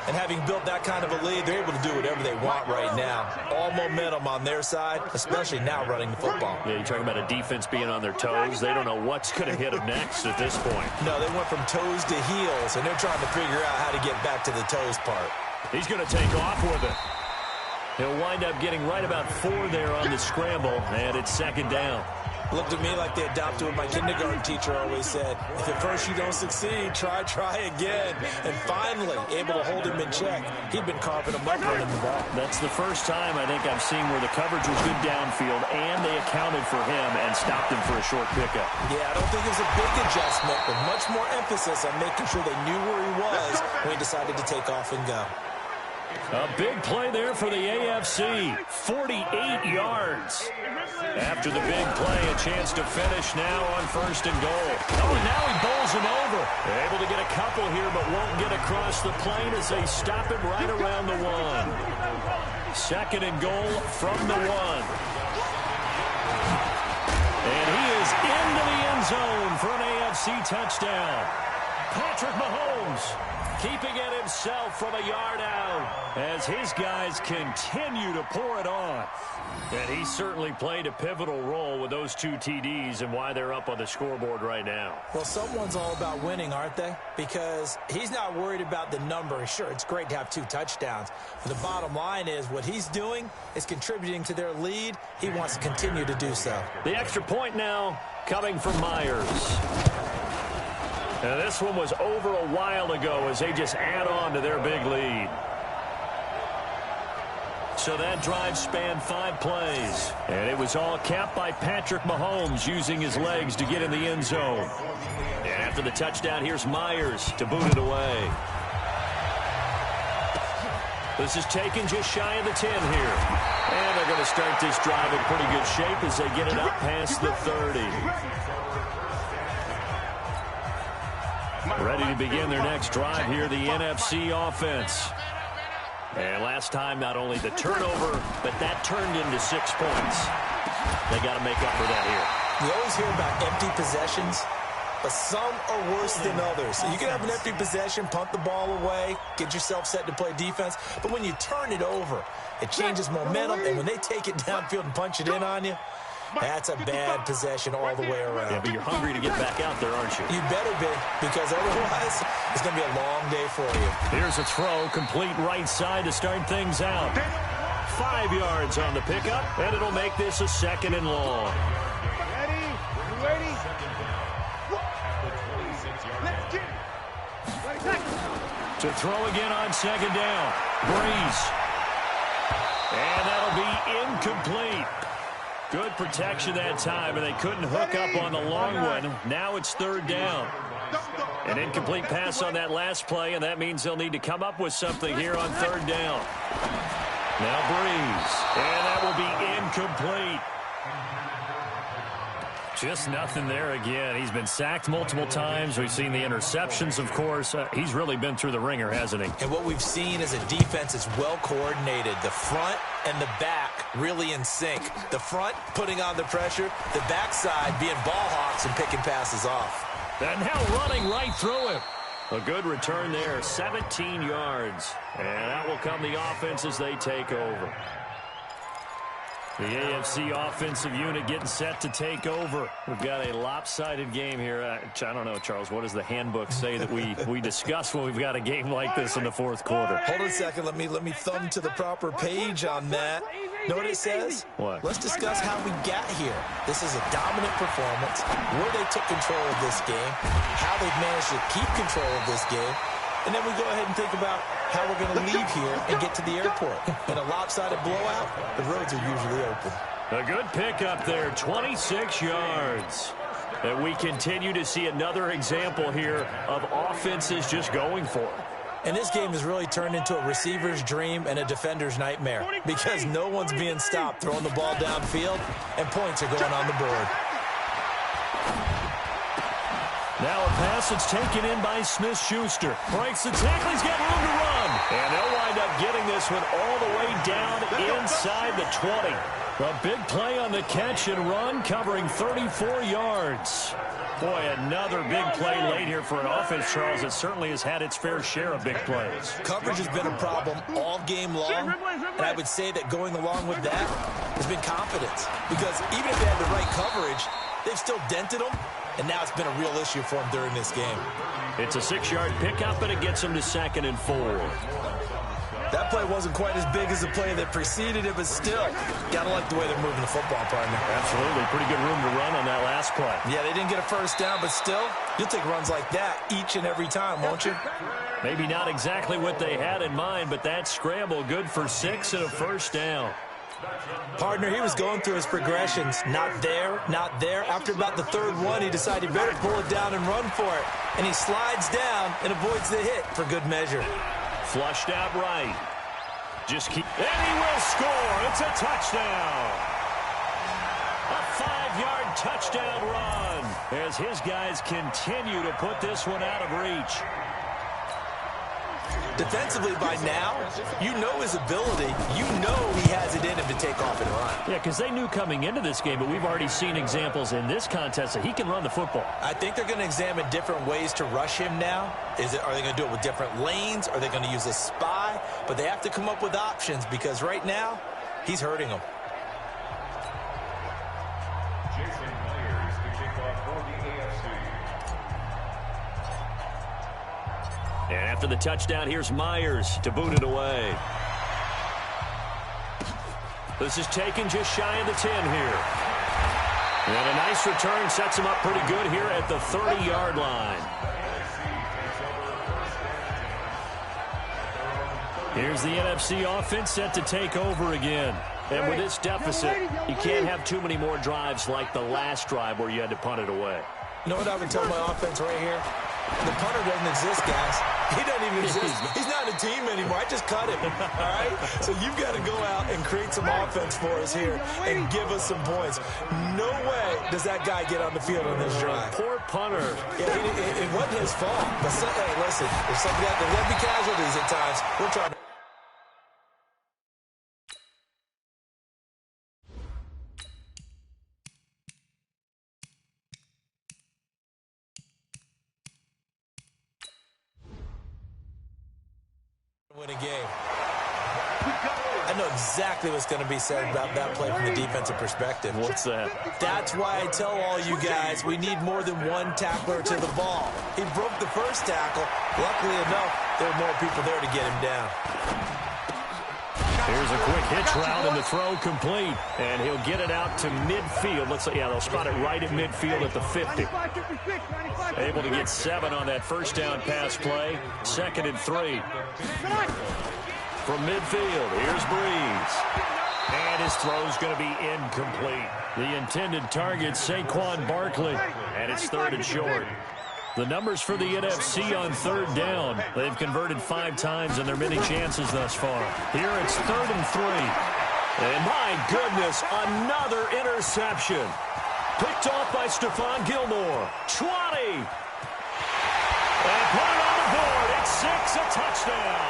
And having built that kind of a lead, they're able to do whatever they want right now. All momentum on their side, especially now running the football. Yeah, you're talking about a defense being on their toes. They don't know what's going to hit them next at this point. No, they went from toes to heels, and they're trying to figure out how to get back to the toes part. He's going to take off with it. He'll wind up getting right about 4 there on the scramble, and it's second down. Looked at me like they adopted what my kindergarten teacher always said. If at first you don't succeed, try again. And finally, able to hold him in check. He'd been carving him up running the ball. That's the first time I think I've seen where the coverage was good downfield, and they accounted for him and stopped him for a short pickup. Yeah, I don't think it was a big adjustment, but much more emphasis on making sure they knew where he was when he decided to take off and go. A big play there for the AFC. 48 yards. After the big play, a chance to finish now on first and goal. Oh, and now he bowls him over. Able to get a couple here, but won't get across the plane as they stop him right around the 1. Second and goal from the 1. And he is into the end zone for an AFC touchdown. Patrick Mahomes keeping it himself from a yard out as his guys continue to pour it on. And he certainly played a pivotal role with those 2 TDs and why they're up on the scoreboard right now. Well, someone's all about winning, aren't they? Because he's not worried about the number. Sure, it's great to have 2 touchdowns. But the bottom line is what he's doing is contributing to their lead. He wants to continue to do so. The extra point now coming from Myers. And this one was over a while ago as they just add on to their big lead. So that drive spanned 5 plays. And it was all capped by Patrick Mahomes using his legs to get in the end zone. And after the touchdown, here's Myers to boot it away. This is taken just shy of the 10 here. And they're going to start this drive in pretty good shape as they get it up past the 30. Ready to begin their next drive here, the NFC offense. And last time, not only the turnover, but that turned into 6 points. They got to make up for that here. You always hear about empty possessions, but some are worse than others. You can have an empty possession, punt the ball away, get yourself set to play defense, but when you turn it over, it changes momentum, and when they take it downfield and punch it in on you, that's a bad possession all the way around. Yeah, but you're hungry to get back out there, aren't you? You better be, because otherwise it's going to be a long day for you. Here's a throw, complete right side to start things out. 5 yards on the pickup, and it'll make this a second and long. Ready? To throw again on second down. Breeze. And that'll be incomplete. Good protection that time, and they couldn't hook up on the long one. Now it's third down. An incomplete pass on that last play, and that means they'll need to come up with something here on third down. Now Breeze, and that will be incomplete. Just nothing there again. He's been sacked multiple times. We've seen the interceptions, of course. He's really been through the ringer, hasn't he? And what we've seen is a defense is well coordinated. The front and the back really in sync. The front putting on the pressure, the backside being ball hawks and picking passes off. And now running right through him. A good return there, 17 yards. And that will come the offense as they take over. The AFC offensive unit getting set to take over. We've got a lopsided game here. I don't know, Charles, what does the handbook say that we discuss when we've got a game like this in the fourth quarter? Hold on a second. Let me thumb to the proper page on that. Know what it says? What? Let's discuss how we got here. This is a dominant performance, where they took control of this game, how they've managed to keep control of this game, and then we go ahead and think about how we're going to leave here and get to the airport. In a lopsided blowout, the roads are usually open. A good pickup there, 26 yards. And we continue to see another example here of offenses just going for it. And this game has really turned into a receiver's dream and a defender's nightmare because no one's being stopped throwing the ball downfield, and points are going on the board. Now a pass that's taken in by Smith-Schuster. Breaks the tackle. He's got room to run. And they'll wind up getting this one all the way down inside the 20. A big play on the catch and run, covering 34 yards. Boy, another big play late here for an offense, Charles, that certainly has had its fair share of big plays. Coverage has been a problem all game long, and I would say that going along with that has been confidence. Because even if they had the right coverage, they've still dented them, and now it's been a real issue for them during this game. It's a 6-yard pickup, and it gets them to 2nd and 4. That play wasn't quite as big as the play that preceded it, but still, gotta like the way they're moving the football, partner. Absolutely. Pretty good room to run on that last play. Yeah, they didn't get a first down, but still, you'll take runs like that each and every time, won't you? Maybe not exactly what they had in mind, but that scramble good for 6 and a first down. Partner, he was going through his progressions. Not there, not there. After about the third one, he decided he better pull it down and run for it. And he slides down and avoids the hit for good measure. Flushed out right. Just keep... And he will score. It's a touchdown. A 5-yard touchdown run as his guys continue to put this one out of reach. Defensively, by now, you know his ability. You know he has it in him to take off and run. Yeah, because they knew coming into this game, but we've already seen examples in this contest that he can run the football. I think they're going to examine different ways to rush him now. Are they going to do it with different lanes? Are they going to use a spy? But they have to come up with options because right now, he's hurting them. Jason Myers to kick off for the AFC. And after the touchdown, here's Myers to boot it away. This is taken just shy of the 10 here. And a nice return sets him up pretty good here at the 30-yard line. Here's the NFC offense set to take over again. And with this deficit, you can't have too many more drives like the last drive where you had to punt it away. You know what I would tell my offense right here? The punter doesn't exist, guys. He doesn't even exist. He's not a team anymore. I just cut him, all right? So you've got to go out and create some offense for us here and give us some points. No way does that guy get on the field on this drive. Poor punter. Yeah, it wasn't his fault. But, hey, listen, if somebody got to be casualties at times, we're trying to. Win a game. I know exactly what's going to be said about that play from the defensive perspective. What's that? That's why I tell all you guys we need more than one tackler to the ball. He broke the first tackle. Luckily enough, there were more people there to get him down. Here's a quick hitch route and the throw complete. And he'll get it out to midfield. Let's see, yeah, they'll spot it right at midfield at the 50. Able to get 7 on that first down pass play. 2nd and 3. From midfield, here's Breeze. And his throw's going to be incomplete. The intended target, Saquon Barkley. And it's 3rd and short. The numbers for the NFC on 3rd down. They've converted 5 times in their many chances thus far. Here it's 3rd and 3. And my goodness, another interception. Picked off by Stephon Gilmore. 20. And put it on the board. It's 6, a touchdown.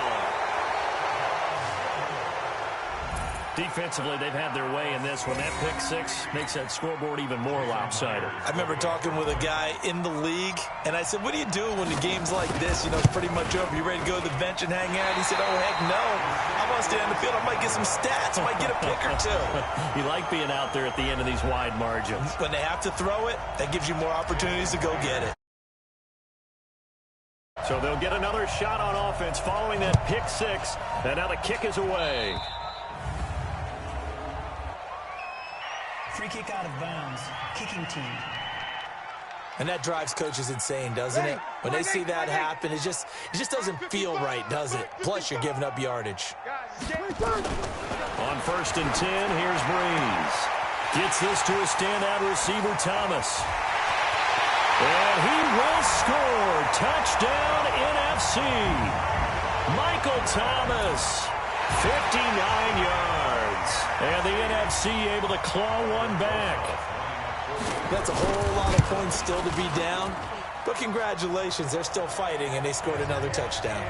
Defensively, they've had their way in this one. That pick 6 makes that scoreboard even more lopsided. I remember talking with a guy in the league, and I said, what do you do when the game's like this? You know, it's pretty much over. You ready to go to the bench and hang out? He said, oh, heck no. I want to stay on the field. I might get some stats. I might get a pick or 2. You like being out there at the end of these wide margins. When they have to throw it, that gives you more opportunities to go get it. So they'll get another shot on offense following that pick 6, and now the kick is away. Free kick out of bounds. Kicking team. And that drives coaches insane, doesn't it? When they see that happen, it just doesn't feel right, does it? Plus, you're giving up yardage. On 1st and 10, here's Breeze. Gets this to a standout receiver, Thomas. And he will score. Touchdown, NFC. Michael Thomas, 59 yards. And the NFC able to claw one back. That's a whole lot of points still to be down. But congratulations, they're still fighting, and they scored another touchdown.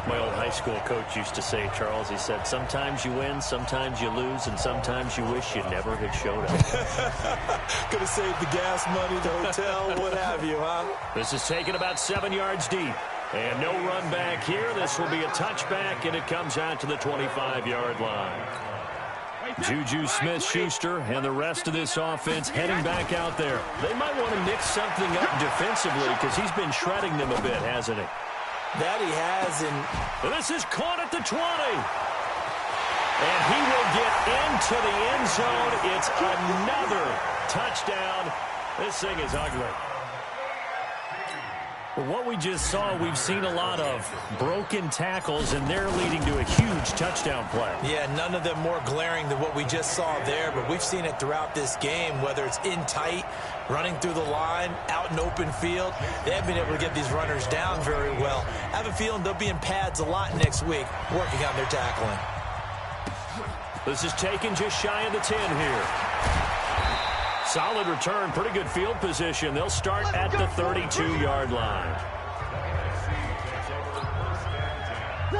My old high school coach used to say, Charles, he said, sometimes you win, sometimes you lose, and sometimes you wish you never had showed up. Could have saved the gas money, the hotel, what have you, huh? This is taken about 7 yards deep. And no run back here. This will be a touchback, and it comes out to the 25-yard line. Juju Smith-Schuster and the rest of this offense heading back out there. They might want to mix something up defensively because he's been shredding them a bit, hasn't he? That he has. And this is caught at the 20. And he will get into the end zone. It's another touchdown. This thing is ugly. Well, what we just saw, we've seen a lot of broken tackles, and they're leading to a huge touchdown play. Yeah, none of them more glaring than what we just saw there, but we've seen it throughout this game, whether it's in tight, running through the line, out in open field. They haven't been able to get these runners down very well. I have a feeling they'll be in pads a lot next week, working on their tackling. This is taken just shy of the 10 here. Solid return, pretty good field position. They'll start at the 32-yard line.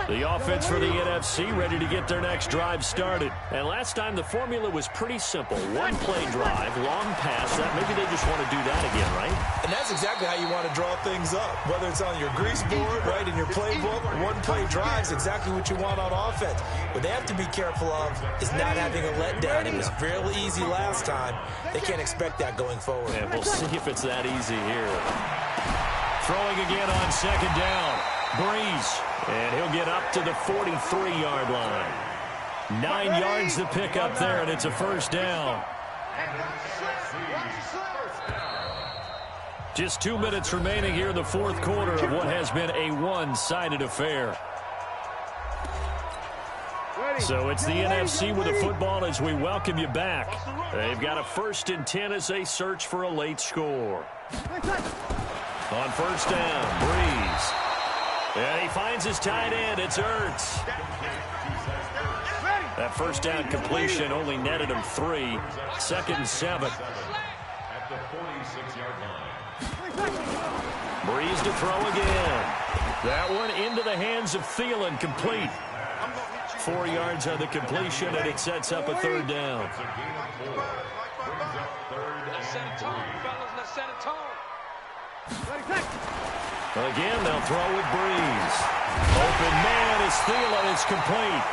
The offense for the NFC ready to get their next drive started. And last time the formula was pretty simple. One-play drive, long pass. Maybe they just want to do that again, right? And that's exactly how you want to draw things up. Whether it's on your grease board, right, in your playbook, one-play drive is exactly what you want on offense. What they have to be careful of is not having a letdown. It was fairly easy last time. They can't expect that going forward. And we'll see if it's that easy here. Throwing again on second down. Breeze. And he'll get up to the 43-yard line. 9 yards to pick up there, and it's a first down. Just 2 minutes remaining here in the fourth quarter of what has been a one-sided affair. So it's the NFC with the football as we welcome you back. They've got a 1st and 10 as they search for a late score. On first down, Breeze. And he finds his tight end. It's Ertz. That first down completion only netted him 3. 2nd and 7. At the 46-yard line. Breeze to throw again. That one into the hands of Thielen, complete. 4 yards on the completion, and it sets up a 3rd down. It's a gain of 4. Brings up 3rd and 3. Let's set a tone. Again, they'll throw with Breeze. Open man is Thielen. It's complete.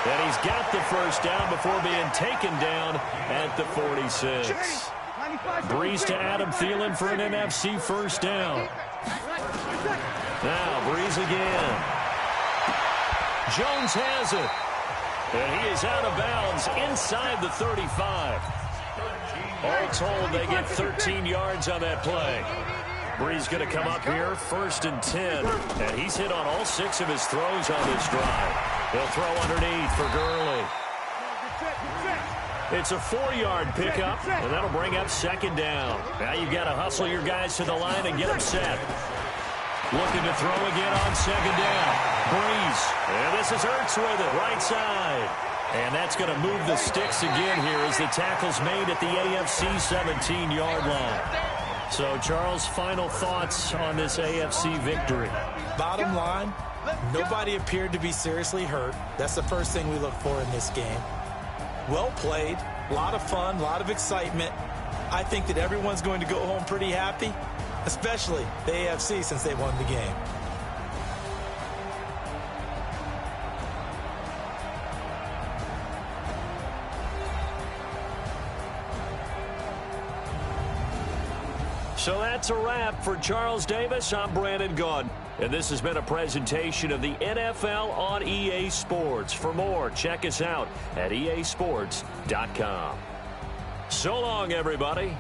And he's got the first down before being taken down at the 46. Breeze to Adam Thielen for an NFC first down. Now, Breeze again. Jones has it. And he is out of bounds inside the 35. All told, they get 13 yards on that play. Breeze going to come up here, 1st and 10. And he's hit on all 6 of his throws on this drive. They'll throw underneath for Gurley. It's a 4-yard pickup, and that'll bring up 2nd down. Now you've got to hustle your guys to the line and get them set. Looking to throw again on 2nd down. Breeze. And this is Ertz with it, right side. And that's going to move the sticks again here as the tackle's made at the AFC 17-yard line. So, Charles, final thoughts on this AFC victory? Bottom line, nobody appeared to be seriously hurt. That's the first thing we look for in this game. Well played, a lot of fun, a lot of excitement. I think that everyone's going to go home pretty happy, especially the AFC since they won the game. So that's a wrap for Charles Davis. I'm Brandon Gunn. And this has been a presentation of the NFL on EA Sports. For more, check us out at easports.com. So long, everybody.